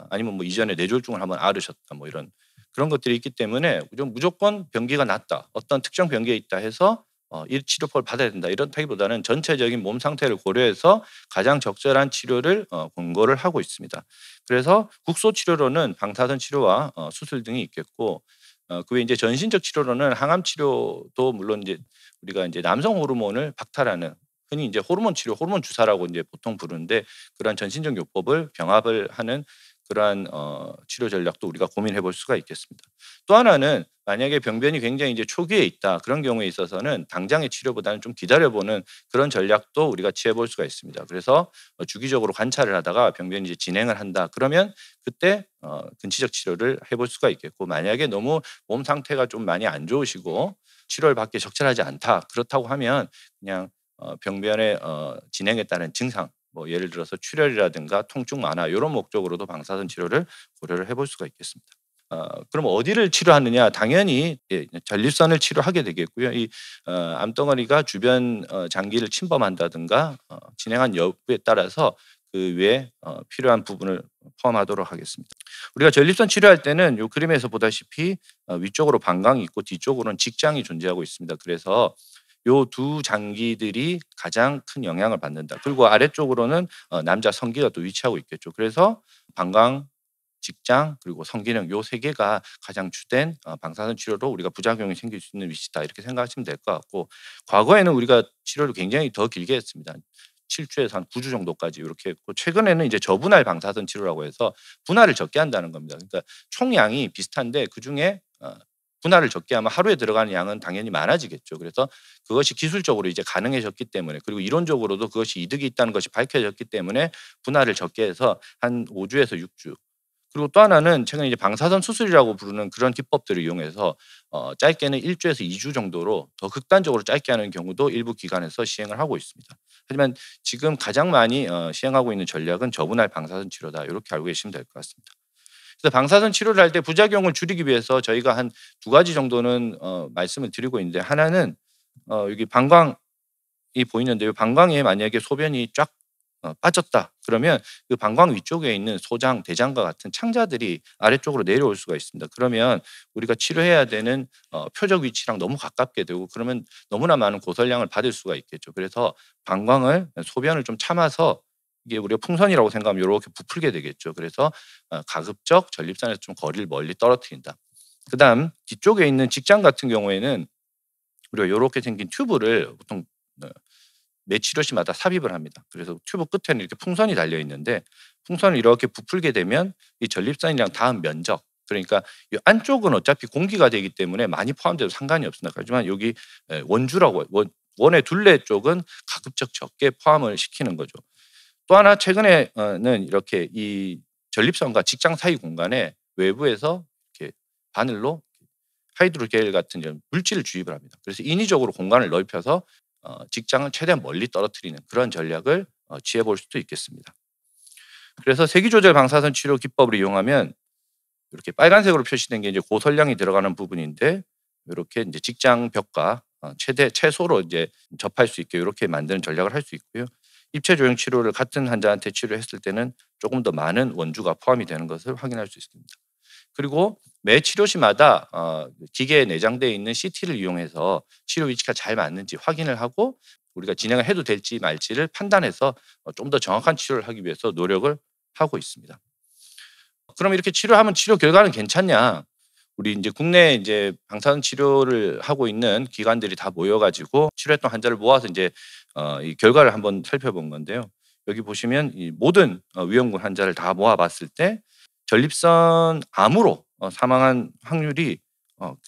아니면 뭐 이전에 뇌졸중을 한번 앓으셨다, 뭐 이런 그런 것들이 있기 때문에 무조건 병기가 낫다, 어떤 특정 병기에 있다 해서 이 치료법을 받아야 된다 이렇다기보다는 전체적인 몸 상태를 고려해서 가장 적절한 치료를 권고를 하고 있습니다. 그래서 국소 치료로는 방사선 치료와 수술 등이 있겠고 그 외에 이제 전신적 치료로는 항암 치료도 물론 이제 우리가 이제 남성 호르몬을 박탈하는 흔히 이제 호르몬 치료, 호르몬 주사라고 이제 보통 부르는데 그러한 전신적 요법을 병합을 하는 그러한 치료 전략도 우리가 고민해 볼 수가 있겠습니다. 또 하나는 만약에 병변이 굉장히 이제 초기에 있다 그런 경우에 있어서는 당장의 치료보다는 좀 기다려보는 그런 전략도 우리가 취해 볼 수가 있습니다. 그래서 주기적으로 관찰을 하다가 병변이 이제 진행을 한다 그러면 그때 근치적 치료를 해볼 수가 있겠고 만약에 너무 몸 상태가 좀 많이 안 좋으시고 치료를 받기 적절하지 않다 그렇다고 하면 그냥 병변의 진행에 따른 증상 뭐 예를 들어서 출혈이라든가 통증 완화 이런 목적으로도 방사선 치료를 고려를 해볼 수가 있겠습니다. 그럼 어디를 치료하느냐? 당연히 전립선을 치료하게 되겠고요. 이 암덩어리가 주변 장기를 침범한다든가 진행한 여부에 따라서 그 외에 필요한 부분을 포함하도록 하겠습니다. 우리가 전립선 치료할 때는 이 그림에서 보다시피 위쪽으로 방광이 있고 뒤쪽으로는 직장이 존재하고 있습니다. 그래서 요 두 장기들이 가장 큰 영향을 받는다. 그리고 아래쪽으로는 남자 성기가 또 위치하고 있겠죠. 그래서 방광, 직장 그리고 성기능 요 세 개가 가장 주된 방사선 치료로 우리가 부작용이 생길 수 있는 위치다 이렇게 생각하시면 될 것 같고 과거에는 우리가 치료를 굉장히 더 길게 했습니다. 7주에서 한 9주 정도까지 이렇게 했고 최근에는 이제 저분할 방사선 치료라고 해서 분할을 적게 한다는 겁니다. 그러니까 총량이 비슷한데 그중에 분할을 적게 하면 하루에 들어가는 양은 당연히 많아지겠죠. 그래서 그것이 기술적으로 이제 가능해졌기 때문에 그리고 이론적으로도 그것이 이득이 있다는 것이 밝혀졌기 때문에 분할을 적게 해서 한 5주에서 6주 그리고 또 하나는 최근에 이제 방사선 수술이라고 부르는 그런 기법들을 이용해서 짧게는 1주에서 2주 정도로 더 극단적으로 짧게 하는 경우도 일부 기관에서 시행을 하고 있습니다. 하지만 지금 가장 많이 시행하고 있는 전략은 저분할 방사선 치료다 이렇게 알고 계시면 될 것 같습니다. 그래서 방사선 치료를 할 때 부작용을 줄이기 위해서 저희가 한 두 가지 정도는 말씀을 드리고 있는데 하나는 여기 방광이 보이는데요. 방광에 만약에 소변이 쫙 빠졌다 그러면 그 방광 위쪽에 있는 소장, 대장과 같은 창자들이 아래쪽으로 내려올 수가 있습니다. 그러면 우리가 치료해야 되는 표적 위치랑 너무 가깝게 되고 그러면 너무나 많은 고설량을 받을 수가 있겠죠. 그래서 방광을 소변을 좀 참아서 이게 우리가 풍선이라고 생각하면 이렇게 부풀게 되겠죠. 그래서 가급적 전립선에서 좀 거리를 멀리 떨어뜨린다. 그다음 뒤쪽에 있는 직장 같은 경우에는 우리가 이렇게 생긴 튜브를 보통 매 치료시마다 삽입을 합니다. 그래서 튜브 끝에는 이렇게 풍선이 달려 있는데 풍선을 이렇게 부풀게 되면 이 전립선이랑 닿은 면적 그러니까 이 안쪽은 어차피 공기가 되기 때문에 많이 포함돼도 상관이 없습니다. 하지만 여기 원주라고 원의 둘레 쪽은 가급적 적게 포함을 시키는 거죠. 또 하나 최근에는 이렇게 이 전립선과 직장 사이 공간에 외부에서 이렇게 바늘로 하이드로겔 같은 이런 물질을 주입을 합니다. 그래서 인위적으로 공간을 넓혀서 직장을 최대한 멀리 떨어뜨리는 그런 전략을 취해 볼 수도 있겠습니다. 그래서 세기조절 방사선 치료 기법을 이용하면 이렇게 빨간색으로 표시된 게 이제 고설량이 들어가는 부분인데 이렇게 이제 직장 벽과 최소로 이제 접할 수 있게 이렇게 만드는 전략을 할 수 있고요. 입체 조형 치료를 같은 환자한테 치료했을 때는 조금 더 많은 원주가 포함이 되는 것을 확인할 수 있습니다. 그리고 매 치료시마다 기계에 내장되어 있는 CT를 이용해서 치료 위치가 잘 맞는지 확인을 하고 우리가 진행을 해도 될지 말지를 판단해서 좀 더 정확한 치료를 하기 위해서 노력을 하고 있습니다. 그럼 이렇게 치료하면 치료 결과는 괜찮냐? 우리 이제 국내 이제 방사선 치료를 하고 있는 기관들이 다 모여가지고 치료했던 환자를 모아서 이제 이 결과를 한번 살펴본 건데요. 여기 보시면 이 모든 위험군 환자를 다 모아봤을 때 전립선 암으로 사망한 확률이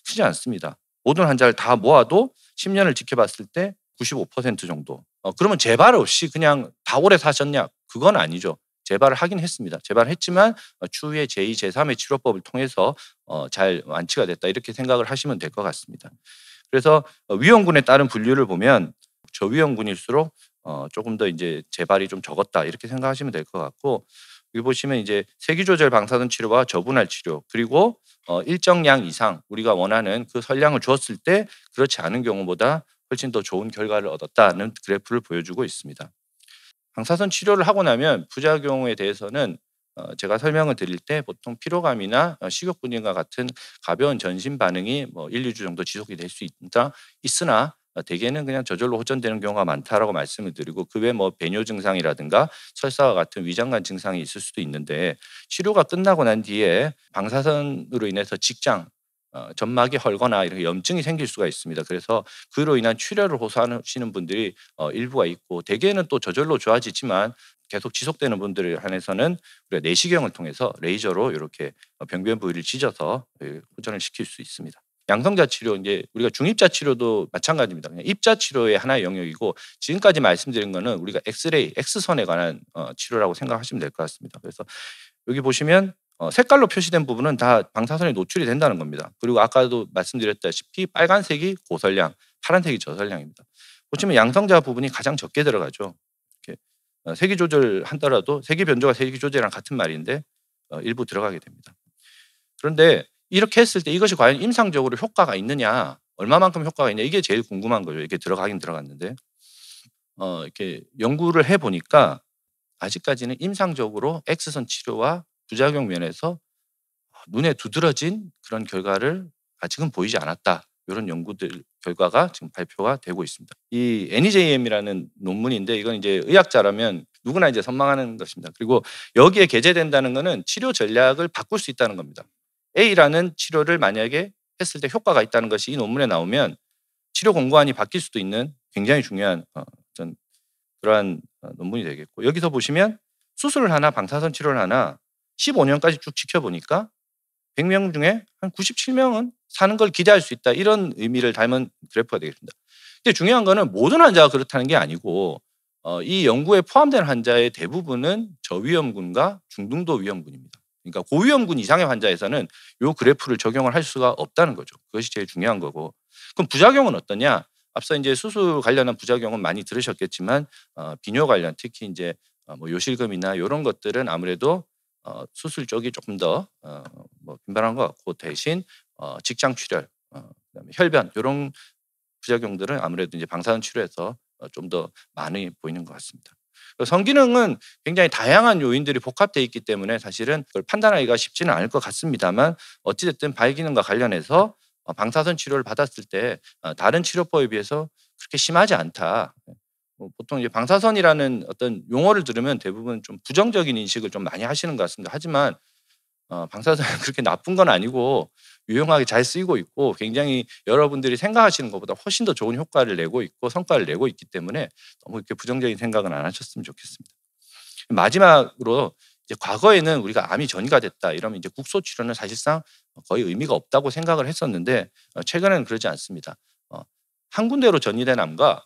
크지 않습니다. 모든 환자를 다 모아도 10년을 지켜봤을 때 95% 정도. 그러면 재발 없이 그냥 다 오래 사셨냐? 그건 아니죠. 재발을 하긴 했습니다. 재발했지만 추후에 제2, 제3의 치료법을 통해서 잘 완치가 됐다 이렇게 생각을 하시면 될 것 같습니다. 그래서 위험군에 따른 분류를 보면 저위험군일수록 조금 더 이제 재발이 좀 적었다 이렇게 생각하시면 될 것 같고 여기 보시면 이제 세기조절 방사선 치료와 저분할 치료 그리고 일정량 이상 우리가 원하는 그 설량을 주었을 때 그렇지 않은 경우보다 훨씬 더 좋은 결과를 얻었다는 그래프를 보여주고 있습니다. 방사선 치료를 하고 나면 부작용에 대해서는 제가 설명을 드릴 때 보통 피로감이나 식욕 분진과 같은 가벼운 전신 반응이 뭐 1, 2주 정도 지속이 될 수 있으나 대개는 그냥 저절로 호전되는 경우가 많다라고 말씀을 드리고 그 외 뭐 배뇨 증상이라든가 설사와 같은 위장관 증상이 있을 수도 있는데 치료가 끝나고 난 뒤에 방사선으로 인해서 직장 점막이 헐거나 이렇게 염증이 생길 수가 있습니다. 그래서 그로 인한 출혈을 호소하시는 분들이 일부가 있고 대개는 또 저절로 좋아지지만 계속 지속되는 분들에 한해서는 우리가 내시경을 통해서 레이저로 이렇게 병변 부위를 찢어서 호전을 시킬 수 있습니다. 양성자 치료 이제 우리가 중입자 치료도 마찬가지입니다. 그냥 입자 치료의 하나의 영역이고 지금까지 말씀드린 거는 우리가 엑스레이, X선에 관한 치료라고 생각하시면 될 것 같습니다. 그래서 여기 보시면 색깔로 표시된 부분은 다 방사선에 노출이 된다는 겁니다. 그리고 아까도 말씀드렸다시피 빨간색이 고설량, 파란색이 저설량입니다. 보시면 양성자 부분이 가장 적게 들어가죠. 이렇게 세기 조절하더라도 세기 변조가 세기 조절이랑 같은 말인데 일부 들어가게 됩니다. 그런데 이렇게 했을 때 이것이 과연 임상적으로 효과가 있느냐, 얼마만큼 효과가 있냐 이게 제일 궁금한 거죠. 이게 들어가긴 들어갔는데 이렇게 연구를 해 보니까 아직까지는 임상적으로 X선 치료와 부작용 면에서 눈에 두드러진 그런 결과를 아직은 보이지 않았다. 이런 연구들 결과가 지금 발표가 되고 있습니다. 이 NEJM이라는 논문인데 이건 이제 의학자라면 누구나 이제 선망하는 것입니다. 그리고 여기에 게재된다는 것은 치료 전략을 바꿀 수 있다는 겁니다. A라는 치료를 만약에 했을 때 효과가 있다는 것이 이 논문에 나오면 치료 공고안이 바뀔 수도 있는 굉장히 중요한 어떤 그러한 논문이 되겠고 여기서 보시면 수술을 하나 방사선 치료를 하나 15년까지 쭉 지켜보니까 100명 중에 한 97명은 사는 걸 기대할 수 있다. 이런 의미를 담은 그래프가 되겠습니다. 근데 중요한 거는 모든 환자가 그렇다는 게 아니고 이 연구에 포함된 환자의 대부분은 저위험군과 중등도 위험군입니다. 그러니까 고위험군 이상의 환자에서는 이 그래프를 적용을 할 수가 없다는 거죠. 그것이 제일 중요한 거고. 그럼 부작용은 어떠냐? 앞서 이제 수술 관련한 부작용은 많이 들으셨겠지만 비뇨 관련 특히 이제 뭐 요실금이나 이런 것들은 아무래도 수술 쪽이 조금 더 뭐 빈번한 것 같고 대신 직장 출혈, 그다음에 혈변 이런 부작용들은 아무래도 이제 방사선 치료에서 좀 더 많이 보이는 것 같습니다. 성기능은 굉장히 다양한 요인들이 복합되어 있기 때문에 사실은 그걸 판단하기가 쉽지는 않을 것 같습니다만 어찌됐든 발기능과 관련해서 방사선 치료를 받았을 때 다른 치료법에 비해서 그렇게 심하지 않다. 보통 이제 방사선이라는 어떤 용어를 들으면 대부분 좀 부정적인 인식을 좀 많이 하시는 것 같습니다. 하지만 방사선은 그렇게 나쁜 건 아니고 유용하게 잘 쓰이고 있고 굉장히 여러분들이 생각하시는 것보다 훨씬 더 좋은 효과를 내고 있고 성과를 내고 있기 때문에 너무 이렇게 부정적인 생각은 안 하셨으면 좋겠습니다. 마지막으로 이제 과거에는 우리가 암이 전이가 됐다 이러면 이제 국소 치료는 사실상 거의 의미가 없다고 생각을 했었는데 최근에는 그러지 않습니다. 한 군데로 전이된 암과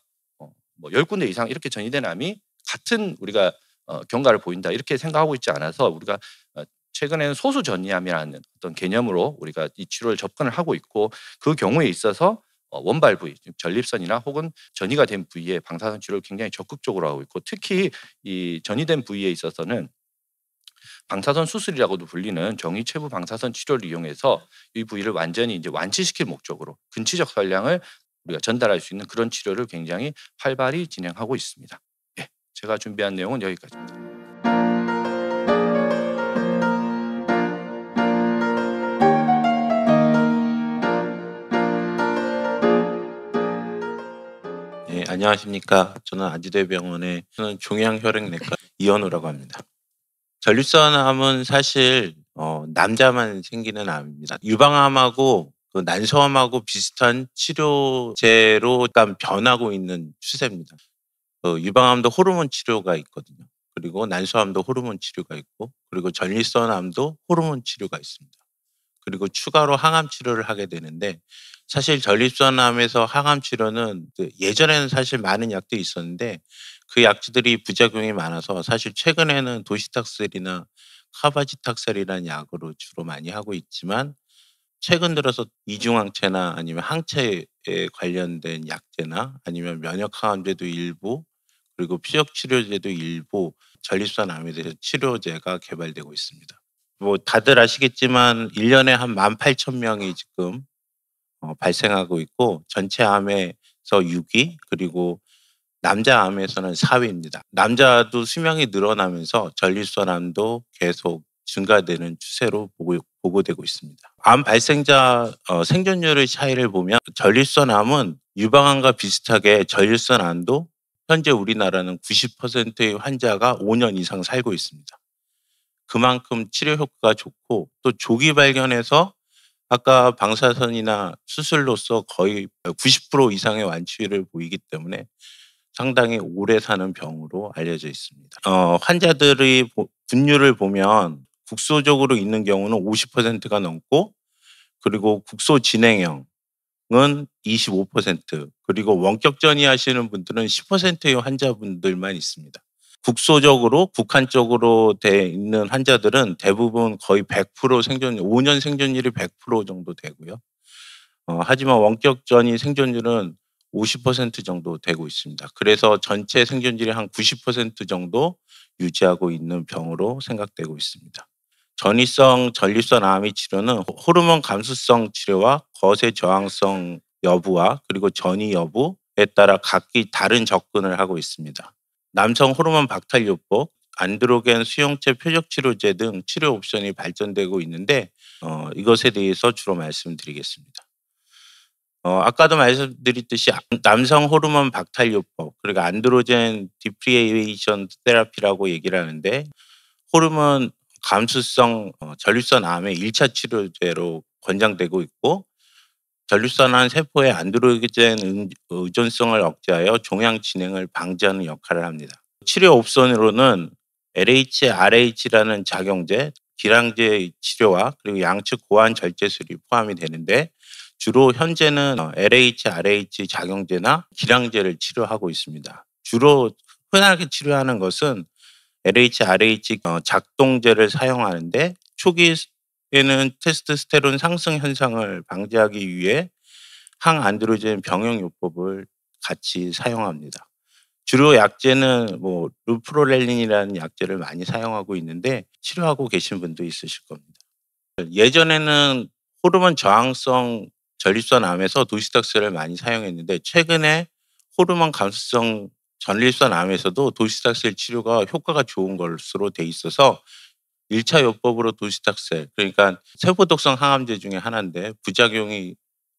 뭐 10군데 이상 이렇게 전이된 암이 같은 우리가 경과를 보인다 이렇게 생각하고 있지 않아서 우리가 최근에는 소수 전이암이라는 어떤 개념으로 우리가 이 치료를 접근을 하고 있고 그 경우에 있어서 원발 부위, 전립선이나 혹은 전이가 된 부위에 방사선 치료를 굉장히 적극적으로 하고 있고 특히 이 전이된 부위에 있어서는 방사선 수술이라고도 불리는 정위체부 방사선 치료를 이용해서 이 부위를 완전히 이제 완치시킬 목적으로 근치적 선량을 우리가 전달할 수 있는 그런 치료를 굉장히 활발히 진행하고 있습니다. 네, 제가 준비한 내용은 여기까지입니다. 네, 안녕하십니까. 저는 아지대병원의 종양혈액내과 이현우라고 합니다. 전립선암은 사실 남자만 생기는 암입니다. 유방암하고 그 난소암하고 비슷한 치료제로 약간 변하고 있는 추세입니다. 유방암도 호르몬 치료가 있거든요. 그리고 난소암도 호르몬 치료가 있고 그리고 전립선암도 호르몬 치료가 있습니다. 그리고 추가로 항암 치료를 하게 되는데 사실 전립선암에서 항암 치료는 예전에는 사실 많은 약들이 있었는데 그 약들이 부작용이 많아서 사실 최근에는 도시탁셀이나 카바지탁셀이라는 약으로 주로 많이 하고 있지만 최근 들어서 이중항체나 아니면 항체에 관련된 약제나 아니면 면역항암제도 일부 그리고 피역치료제도 일부 전립선암에 대해서 치료제가 개발되고 있습니다. 뭐 다들 아시겠지만 1년에 한 18,000명이 지금 발생하고 있고 전체 암에서 6위 그리고 남자 암에서는 4위입니다. 남자도 수명이 늘어나면서 전립선암도 계속 증가되는 추세로 보고되고 있습니다. 암 발생자 생존율의 차이를 보면 전립선암은 유방암과 비슷하게 전립선암도 현재 우리나라는 90%의 환자가 5년 이상 살고 있습니다. 그만큼 치료 효과가 좋고 또 조기 발견해서 아까 방사선이나 수술로서 거의 90% 이상의 완치율을 보이기 때문에 상당히 오래 사는 병으로 알려져 있습니다. 환자들의 분류를 보면 국소적으로 있는 경우는 50%가 넘고 그리고 국소 진행형은 25% 그리고 원격 전이하시는 분들은 10%의 환자분들만 있습니다. 국소적으로 국한적으로 돼 있는 환자들은 대부분 거의 100% 생존 5년 생존율이 100% 정도 되고요. 하지만 원격 전이 생존율은 50% 정도 되고 있습니다. 그래서 전체 생존율이 한 90% 정도 유지하고 있는 병으로 생각되고 있습니다. 전이성 전립선 암의 치료는 호르몬 감수성 치료와 거세 저항성 여부와 그리고 전이 여부에 따라 각기 다른 접근을 하고 있습니다. 남성 호르몬 박탈요법, 안드로겐 수용체 표적 치료제 등 치료 옵션이 발전되고 있는데 이것에 대해서 주로 말씀드리겠습니다. 아까도 말씀드렸듯이 남성 호르몬 박탈요법 그리고 안드로겐 디프리에이션 테라피라고 얘기를 하는데 호르몬 감수성 전립선 암의 1차 치료제로 권장되고 있고 전립선암 세포의 안드로겐 의존성을 억제하여 종양 진행을 방지하는 역할을 합니다. 치료 옵션으로는 LH, RH라는 작용제, 기량제 치료와 그리고 양측 고환 절제술이 포함이 되는데 주로 현재는 LH, RH 작용제나 기량제를 치료하고 있습니다. 주로 흔하게 치료하는 것은 LH, RH 작동제를 사용하는데 초기에는 테스토스테론 상승 현상을 방지하기 위해 항안드로겐 병용요법을 같이 사용합니다. 주로 약제는 루프로렐린이라는 약제를 많이 사용하고 있는데 치료하고 계신 분도 있으실 겁니다. 예전에는 호르몬 저항성 전립선암에서 도시닥스를 많이 사용했는데 최근에 호르몬 감수성 전립선암에서도 도시닥셀 치료가 효과가 좋은 것으로 돼 있어서 1차 요법으로 도시닥셀 그러니까 세포독성 항암제 중에 하나인데 부작용이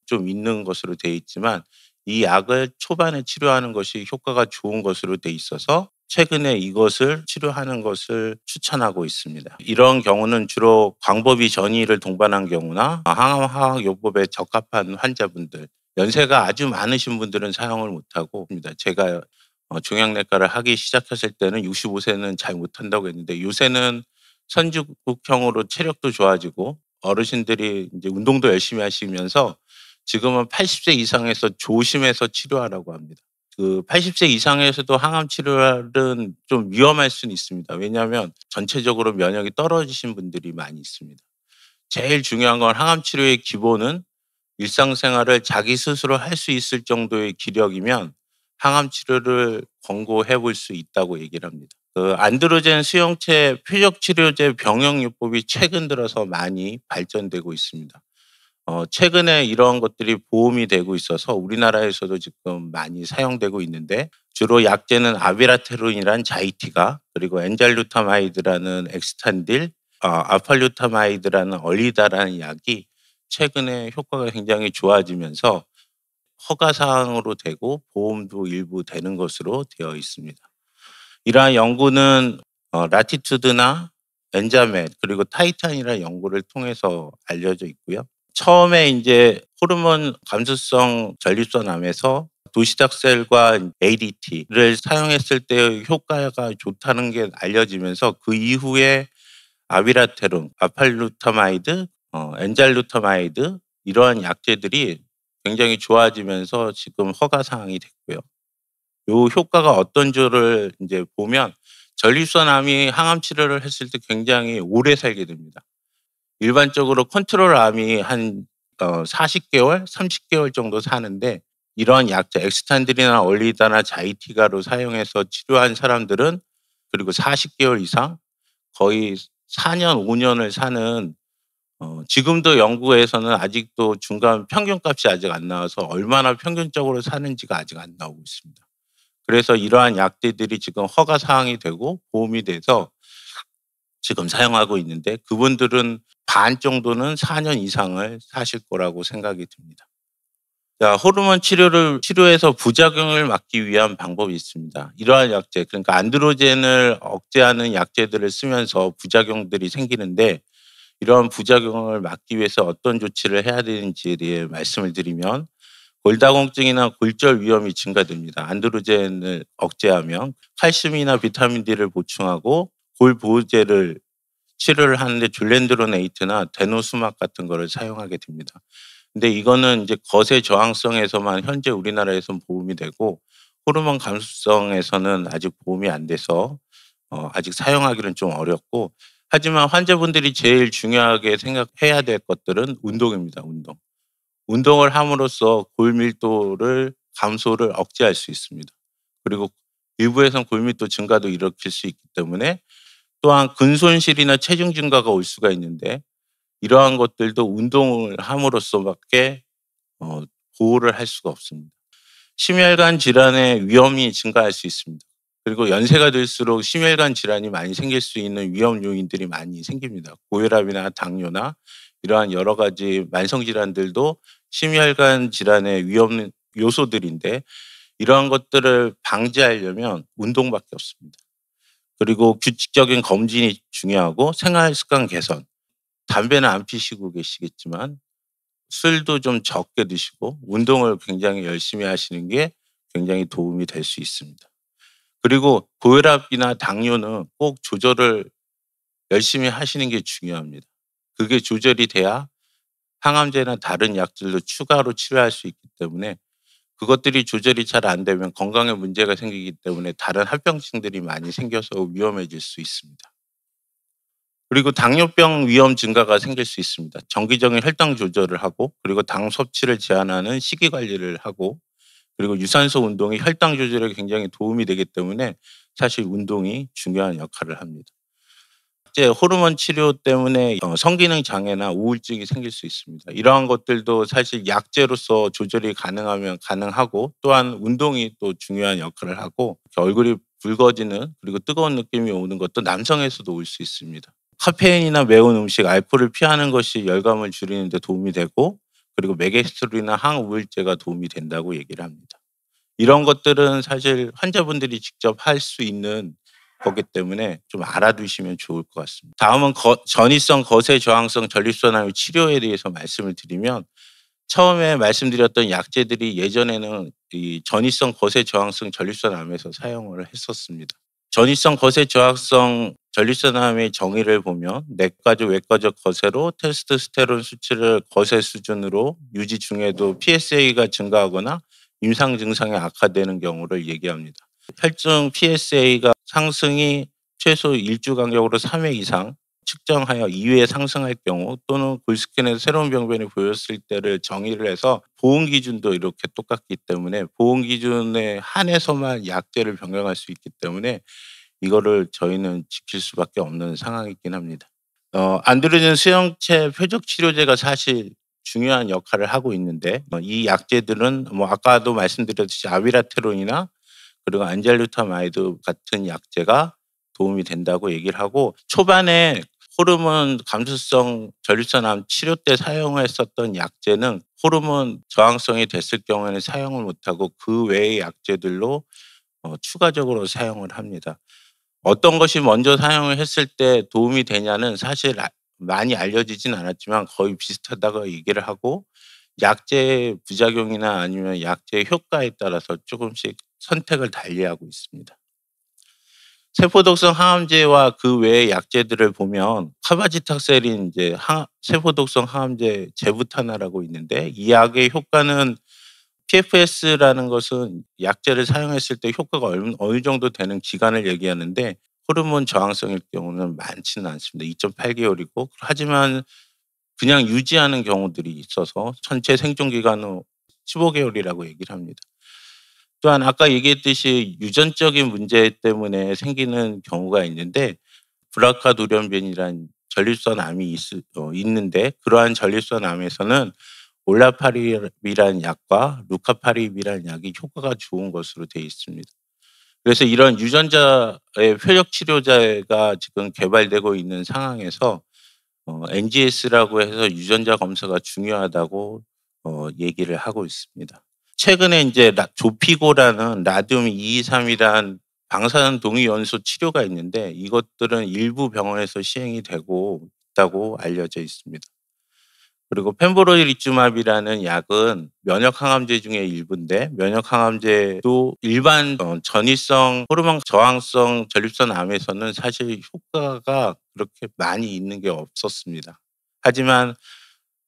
좀 있는 것으로 돼 있지만 이 약을 초반에 치료하는 것이 효과가 좋은 것으로 돼 있어서 최근에 이것을 치료하는 것을 추천하고 있습니다. 이런 경우는 주로 광범위 전이를 동반한 경우나 항암화학요법에 적합한 환자분들, 연세가 아주 많으신 분들은 사용을 못하고 있습니다. 제가 종양내과를 하기 시작했을 때는 65세는 잘 못한다고 했는데 요새는 선진국형으로 체력도 좋아지고 어르신들이 이제 운동도 열심히 하시면서 지금은 80세 이상에서 조심해서 치료하라고 합니다. 그 80세 이상에서도 항암 치료는 좀 위험할 수는 있습니다. 왜냐하면 전체적으로 면역이 떨어지신 분들이 많이 있습니다. 제일 중요한 건 항암 치료의 기본은 일상생활을 자기 스스로 할 수 있을 정도의 기력이면 항암 치료를 권고해 볼 수 있다고 얘기를 합니다. 그 안드로겐 수용체 표적 치료제 병용요법이 최근 들어서 많이 발전되고 있습니다. 최근에 이런 것들이 보험이 되고 있어서 우리나라에서도 지금 많이 사용되고 있는데 주로 약제는 아비라테론이란 자이티가 그리고 엔잘루타마이드라는 엑스탄딜, 아팔루타마이드라는 얼리다라는 약이 최근에 효과가 굉장히 좋아지면서 허가사항으로 되고 보험도 일부 되는 것으로 되어 있습니다. 이러한 연구는 라티투드나 엔자멧 그리고 타이탄이라는 연구를 통해서 알려져 있고요. 처음에 이제 호르몬 감수성 전립선암에서 도시닥셀과 ADT를 사용했을 때 효과가 좋다는 게 알려지면서 그 이후에 아비라테론, 아팔루타마이드, 엔잘루타마이드 이러한 약제들이 굉장히 좋아지면서 지금 허가 사항이 됐고요. 요 효과가 어떤 줄을 이제 보면 전립선암이 항암 치료를 했을 때 굉장히 오래 살게 됩니다. 일반적으로 컨트롤암이 한 40개월, 30개월 정도 사는데 이러한 약제 엑스탄딜이나 얼리다나 자이티가로 사용해서 치료한 사람들은 그리고 40개월 이상 거의 4년, 5년을 사는 지금도 연구에서는 아직도 중간 평균값이 아직 안 나와서 얼마나 평균적으로 사는지가 아직 안 나오고 있습니다. 그래서 이러한 약제들이 지금 허가 사항이 되고 보험이 돼서 지금 사용하고 있는데 그분들은 반 정도는 4년 이상을 사실 거라고 생각이 듭니다. 그러니까 호르몬 치료에서 부작용을 막기 위한 방법이 있습니다. 이러한 약제, 그러니까 안드로겐을 억제하는 약제들을 쓰면서 부작용들이 생기는데, 이러한 부작용을 막기 위해서 어떤 조치를 해야 되는지에 대해 말씀을 드리면, 골다공증이나 골절 위험이 증가됩니다. 안드로겐을 억제하면 칼슘이나 비타민 D를 보충하고 골 보호제를 치료를 하는데 졸렌드로네이트나 데노수막 같은 거를 사용하게 됩니다. 근데 이거는 이제 거세 저항성에서만 현재 우리나라에선 보험이 되고, 호르몬 감수성에서는 아직 보험이 안 돼서 아직 사용하기는 좀 어렵고, 하지만 환자분들이 제일 중요하게 생각해야 될 것들은 운동입니다. 운동. 운동을 함으로써 골밀도를 감소를 억제할 수 있습니다. 그리고 일부에선 골밀도 증가도 일으킬 수 있기 때문에, 또한 근손실이나 체중 증가가 올 수가 있는데, 이러한 것들도 운동을 함으로써밖에 보호를 할 수가 없습니다. 심혈관 질환의 위험이 증가할 수 있습니다. 그리고 연세가 들수록 심혈관 질환이 많이 생길 수 있는 위험 요인들이 많이 생깁니다. 고혈압이나 당뇨나 이러한 여러 가지 만성 질환들도 심혈관 질환의 위험 요소들인데, 이러한 것들을 방지하려면 운동밖에 없습니다. 그리고 규칙적인 검진이 중요하고, 생활 습관 개선. 담배는 안 피시고 계시겠지만 술도 좀 적게 드시고 운동을 굉장히 열심히 하시는 게 굉장히 도움이 될 수 있습니다. 그리고 고혈압이나 당뇨는 꼭 조절을 열심히 하시는 게 중요합니다. 그게 조절이 돼야 항암제나 다른 약들도 추가로 치료할 수 있기 때문에, 그것들이 조절이 잘 안 되면 건강에 문제가 생기기 때문에 다른 합병증들이 많이 생겨서 위험해질 수 있습니다. 그리고 당뇨병 위험 증가가 생길 수 있습니다. 정기적인 혈당 조절을 하고, 그리고 당 섭취를 제한하는 식이 관리를 하고, 그리고 유산소 운동이 혈당 조절에 굉장히 도움이 되기 때문에 사실 운동이 중요한 역할을 합니다. 이제 호르몬 치료 때문에 성기능 장애나 우울증이 생길 수 있습니다. 이러한 것들도 사실 약제로서 조절이 가능하면 가능하고, 또한 운동이 또 중요한 역할을 하고, 얼굴이 붉어지는, 그리고 뜨거운 느낌이 오는 것도 남성에서도 올 수 있습니다. 카페인이나 매운 음식, 알코올을 피하는 것이 열감을 줄이는 데 도움이 되고, 그리고 메게스트롤이나 항우울제가 도움이 된다고 얘기를 합니다. 이런 것들은 사실 환자분들이 직접 할 수 있는 거기 때문에 좀 알아두시면 좋을 것 같습니다. 다음은 전이성 거세 저항성 전립선암 치료에 대해서 말씀을 드리면, 처음에 말씀드렸던 약제들이 예전에는 이 전이성 거세 저항성 전립선암에서 사용을 했었습니다. 전이성 거세 저항성 전립선암의 정의를 보면, 내과적 외과적 거세로 테스토스테론 수치를 거세 수준으로 유지 중에도 PSA가 증가하거나 임상 증상이 악화되는 경우를 얘기합니다. 혈중 PSA가 상승이 최소 일주 간격으로 3회 이상 측정하여 2회 상승할 경우, 또는 골스킨에서 새로운 병변이 보였을 때를 정의를 해서, 보험 기준도 이렇게 똑같기 때문에 보험 기준에 한해서만 약제를 변경할 수 있기 때문에 이거를 저희는 지킬 수밖에 없는 상황이긴 합니다. 안드로겐 수용체 표적 치료제가 사실 중요한 역할을 하고 있는데, 이 약제들은 아까도 말씀드렸듯이 아비라테론이나 그리고 안젤루타마이드 같은 약제가 도움이 된다고 얘기를 하고, 초반에 호르몬 감수성 전립선암 치료 때 사용했었던 약제는 호르몬 저항성이 됐을 경우에는 사용을 못하고 그 외의 약제들로 추가적으로 사용을 합니다. 어떤 것이 먼저 사용을 했을 때 도움이 되냐는 사실 많이 알려지진 않았지만 거의 비슷하다고 얘기를 하고, 약제의 부작용이나 아니면 약제의 효과에 따라서 조금씩 선택을 달리하고 있습니다. 세포독성 항암제와 그 외의 약제들을 보면, 카바지탁셀인 이제 세포독성 항암제 제부타나라고 있는데, 이 약의 효과는 PFS라는 것은 약제를 사용했을 때 효과가 어느 정도 되는 기간을 얘기하는데, 호르몬 저항성일 경우는 많지는 않습니다. 2.8개월이고, 하지만 그냥 유지하는 경우들이 있어서 전체 생존 기간은 15개월이라고 얘기를 합니다. 또한 아까 얘기했듯이 유전적인 문제 때문에 생기는 경우가 있는데, 브라카 돌연변이란 전립선암이 있는데, 그러한 전립선암에서는 올라파립이라는 약과 루카파립이라는 약이 효과가 좋은 것으로 되어 있습니다. 그래서 이런 유전자의 표적 치료제가 지금 개발되고 있는 상황에서 NGS라고 해서 유전자 검사가 중요하다고 얘기를 하고 있습니다. 최근에 이제 조피고라는 라듐 223이란 방사선 동위원소 치료가 있는데 이것들은 일부 병원에서 시행이 되고 있다고 알려져 있습니다. 그리고 펜브로리주맙이라는 약은 면역 항암제 중에 일부인데 면역 항암제도 일반 전이성 호르몬 저항성 전립선 암에서는 사실 효과가 그렇게 많이 있는 게 없었습니다. 하지만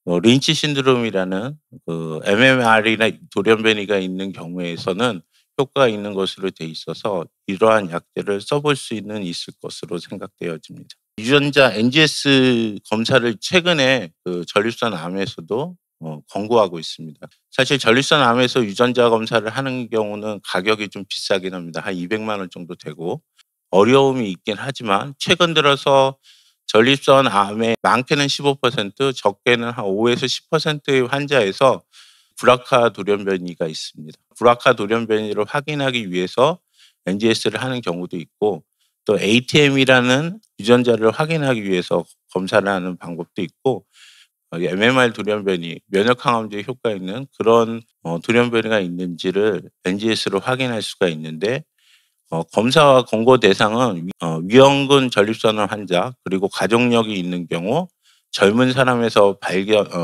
린치 신드롬이라는 그 MMR이나 돌연변이가 있는 경우에서는 효과가 있는 것으로 돼 있어서 이러한 약제를 써볼 수는 있을 것으로 생각되어집니다. 유전자 NGS 검사를 최근에 그 전립선 암에서도 권고하고 있습니다. 사실 전립선 암에서 유전자 검사를 하는 경우는 가격이 좀 비싸긴 합니다. 한 200만 원 정도 되고 어려움이 있긴 하지만 최근 들어서 전립선 암의 많게는 15%, 적게는 한 5에서 10%의 환자에서 브라카 돌연변이가 있습니다. 브라카 돌연변이를 확인하기 위해서 NGS를 하는 경우도 있고 또 ATM이라는 유전자를 확인하기 위해서 검사를 하는 방법도 있고 MMR 돌연변이, 면역항암제 효과 있는 그런 돌연변이가 있는지를 NGS로 확인할 수가 있는데 검사와 권고 대상은 위험군 전립선암 환자 그리고 가족력이 있는 경우 젊은 사람에서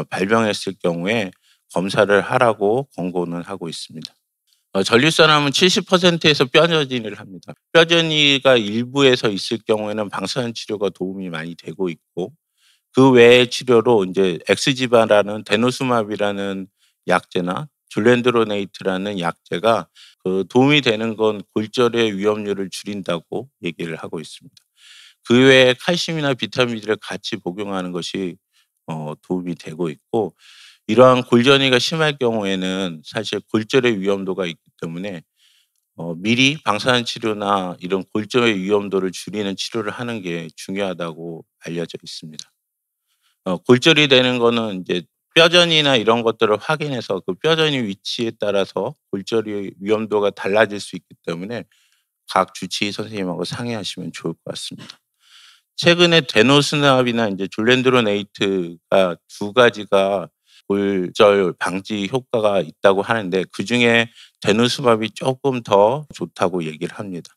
발병했을 경우에 검사를 하라고 권고는 하고 있습니다. 전립선암은 70%에서 뼈전이를 합니다. 뼈전이가 일부에서 있을 경우에는 방사선 치료가 도움이 많이 되고 있고 그 외의 치료로 이제 엑스지바라는 데노스맙이라는 약제나 줄렌드로네이트라는 약제가 그 도움이 되는 건 골절의 위험률을 줄인다고 얘기를 하고 있습니다. 그 외에 칼슘이나 비타민들을 같이 복용하는 것이 도움이 되고 있고 이러한 골전이가 심할 경우에는 사실 골절의 위험도가 있기 때문에 미리 방사선 치료나 이런 골절의 위험도를 줄이는 치료를 하는 게 중요하다고 알려져 있습니다. 골절이 되는 거는 이제 뼈전이나 이런 것들을 확인해서 그 뼈전이 위치에 따라서 골절의 위험도가 달라질 수 있기 때문에 각 주치의 선생님하고 상의하시면 좋을 것 같습니다. 최근에 데노스맙이나 이제 줄렌드로네이트가 두 가지가 골절 방지 효과가 있다고 하는데 그중에 데노스맙이 조금 더 좋다고 얘기를 합니다.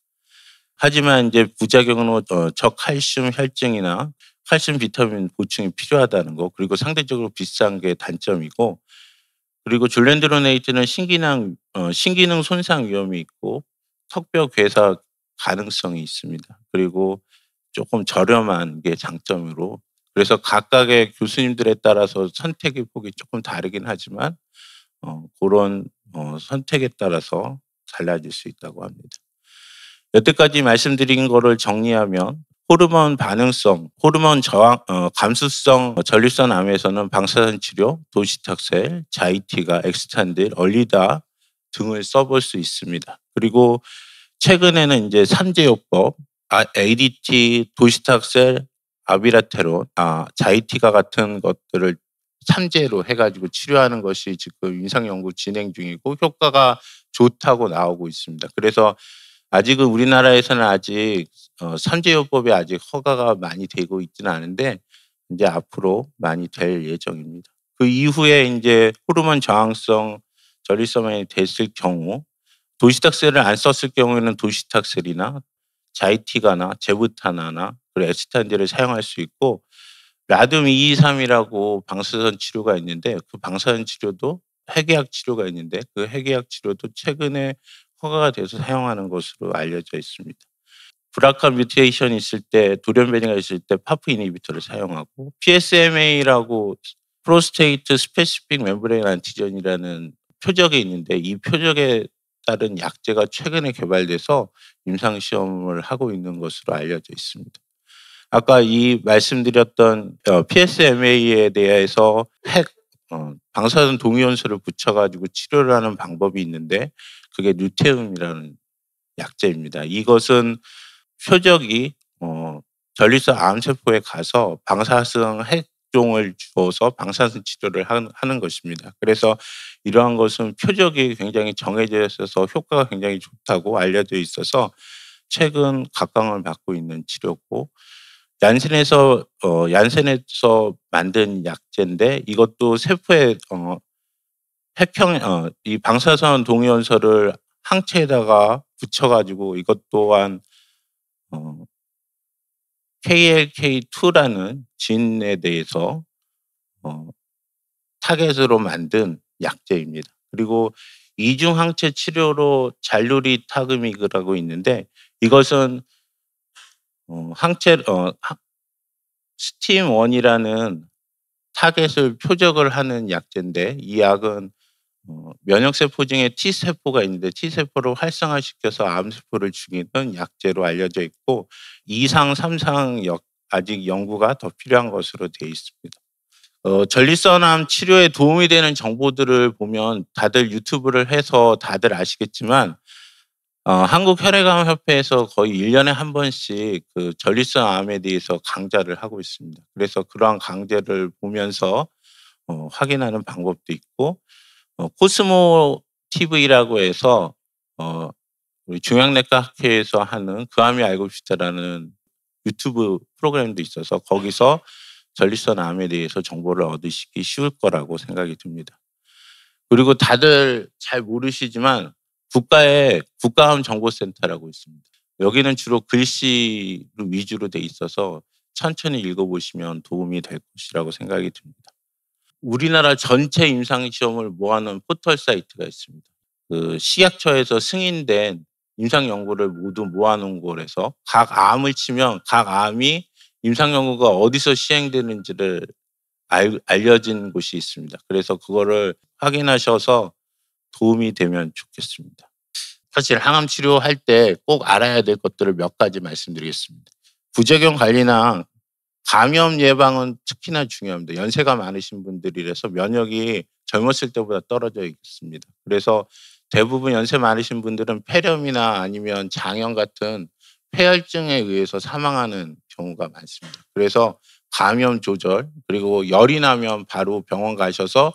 하지만 이제 부작용으로 저칼슘 혈증이나 칼슘 비타민 보충이 필요하다는 거 그리고 상대적으로 비싼 게 단점이고 그리고 줄렌드로네이트는 신기능 손상 위험이 있고 턱뼈 괴사 가능성이 있습니다. 그리고 조금 저렴한 게 장점으로 그래서 각각의 교수님들에 따라서 선택의 폭이 조금 다르긴 하지만 그런 선택에 따라서 달라질 수 있다고 합니다. 여태까지 말씀드린 거를 정리하면 호르몬 반응성, 호르몬 저항, 감수성 전립선 암에서는 방사선 치료, 도시탁셀, 자이티가, 엑스탄딜, 얼리다 등을 써볼 수 있습니다. 그리고 최근에는 이제 3제요법, ADT, 도시탁셀, 아비라테론, 자이티가 같은 것들을 3제로 해가지고 치료하는 것이 지금 임상 연구 진행 중이고 효과가 좋다고 나오고 있습니다. 그래서 아직은 우리나라에서는 아직 3제요법이 아직 허가가 많이 되고 있지는 않은데 이제 앞으로 많이 될 예정입니다. 그 이후에 이제 호르몬 저항성 전립선암이 됐을 경우 도시탁셀을 안 썼을 경우에는 도시탁셀이나 자이티가나 제부타나나 그리고 엑스탄딜을 사용할 수 있고 라듐 223이라고 방사선 치료가 있는데 그 방사선 치료도 핵의학 치료가 있는데 그 핵의학 치료도 최근에 허가가 돼서 사용하는 것으로 알려져 있습니다. 브라카 뮤테이션이 있을 때 돌연변이가 있을 때 파프 이니비터를 사용하고 PSMA라고 프로스테이트 스페시픽 멤브레인 안티전이라는 표적이 있는데 이 표적에 따른 약제가 최근에 개발돼서 임상 시험을 하고 있는 것으로 알려져 있습니다. 아까 이 말씀드렸던 PSMA에 대해서 방사선 동위원소를 붙여가지고 치료를 하는 방법이 있는데 그게 루테움이라는 약제입니다. 이것은 표적이 전립선 암세포에 가서 방사성 핵종을 주어서 방사선 치료를 하는 것입니다. 그래서 이러한 것은 표적이 굉장히 정해져 있어서 효과가 굉장히 좋다고 알려져 있어서 최근 각광을 받고 있는 치료고 얀센에서 만든 약제인데 이것도 세포에 이 방사선 동위원소를 항체에다가 붙여가지고 이것 또한 KLK2라는 진에 대해서 타겟으로 만든 약제입니다. 그리고 이중 항체 치료로 잘루리타그미그라고 있는데 이것은 스팀1이라는 타겟을 표적을 하는 약제인데 이 약은 면역세포 중에 T세포가 있는데 T세포를 활성화시켜서 암세포를 죽이는 약제로 알려져 있고 2상, 3상 아직 연구가 더 필요한 것으로 되어 있습니다. 전립선암 치료에 도움이 되는 정보들을 보면 다들 유튜브를 해서 다들 아시겠지만 한국혈액암협회에서 거의 1년에 한 번씩 그 전립선암에 대해서 강좌를 하고 있습니다. 그래서 그러한 강좌를 보면서 확인하는 방법도 있고 코스모 TV라고 해서 우리 중앙내과학회에서 하는 그 암이 알고 싶다라는 유튜브 프로그램도 있어서 거기서 전립선암에 대해서 정보를 얻으시기 쉬울 거라고 생각이 듭니다. 그리고 다들 잘 모르시지만 국가에 국가암 정보센터라고 있습니다. 여기는 주로 글씨 위주로 돼 있어서 천천히 읽어보시면 도움이 될 것이라고 생각이 듭니다. 우리나라 전체 임상시험을 모아놓은 포털 사이트가 있습니다. 그 식약처에서 승인된 임상연구를 모두 모아놓은 곳에서 각 암을 치면 각 암이 임상연구가 어디서 시행되는지를 알려진 곳이 있습니다. 그래서 그거를 확인하셔서 도움이 되면 좋겠습니다. 사실 항암 치료할 때 꼭 알아야 될 것들을 몇 가지 말씀드리겠습니다. 부작용 관리나 감염 예방은 특히나 중요합니다. 연세가 많으신 분들이라서 면역이 젊었을 때보다 떨어져 있습니다. 그래서 대부분 연세 많으신 분들은 폐렴이나 아니면 장염 같은 폐혈증에 의해서 사망하는 경우가 많습니다. 그래서 감염 조절 그리고 열이 나면 바로 병원 가셔서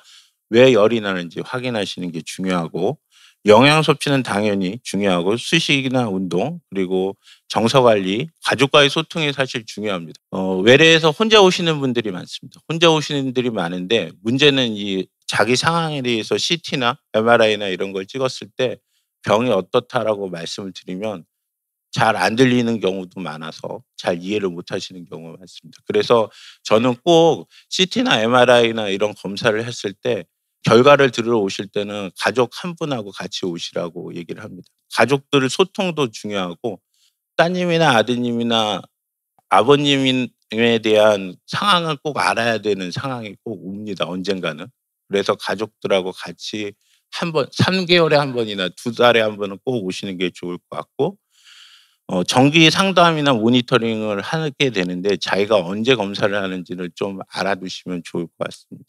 왜 열이 나는지 확인하시는 게 중요하고 영양 섭취는 당연히 중요하고 수식이나 운동 그리고 정서 관리, 가족과의 소통이 사실 중요합니다. 외래에서 혼자 오시는 분들이 많습니다. 혼자 오시는 분들이 많은데 문제는 이 자기 상황에 대해서 CT나 MRI나 이런 걸 찍었을 때 병이 어떻다라고 말씀을 드리면 잘 안 들리는 경우도 많아서 잘 이해를 못 하시는 경우가 많습니다. 그래서 저는 꼭 CT나 MRI나 이런 검사를 했을 때 결과를 들으러 오실 때는 가족 한 분하고 같이 오시라고 얘기를 합니다. 가족들 소통도 중요하고 따님이나 아드님이나 아버님에 대한 상황을 꼭 알아야 되는 상황이 꼭 옵니다. 언젠가는. 그래서 가족들하고 같이 한 번, 3개월에 한 번이나 2달에 한 번은 꼭 오시는 게 좋을 것 같고 정기 상담이나 모니터링을 하게 되는데 자기가 언제 검사를 하는지를 좀 알아두시면 좋을 것 같습니다.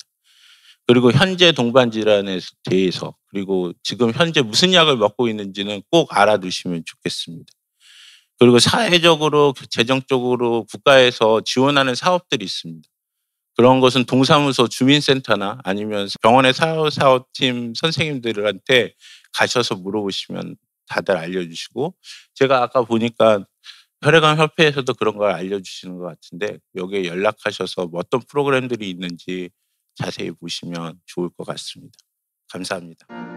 그리고 현재 동반 질환에 대해서 그리고 지금 현재 무슨 약을 먹고 있는지는 꼭 알아두시면 좋겠습니다. 그리고 사회적으로 재정적으로 국가에서 지원하는 사업들이 있습니다. 그런 것은 동사무소 주민센터나 아니면 병원의 사업팀 선생님들한테 가셔서 물어보시면 다들 알려주시고 제가 아까 보니까 혈액암 협회에서도 그런 걸 알려주시는 것 같은데 여기에 연락하셔서 어떤 프로그램들이 있는지 자세히 보시면 좋을 것 같습니다. 감사합니다.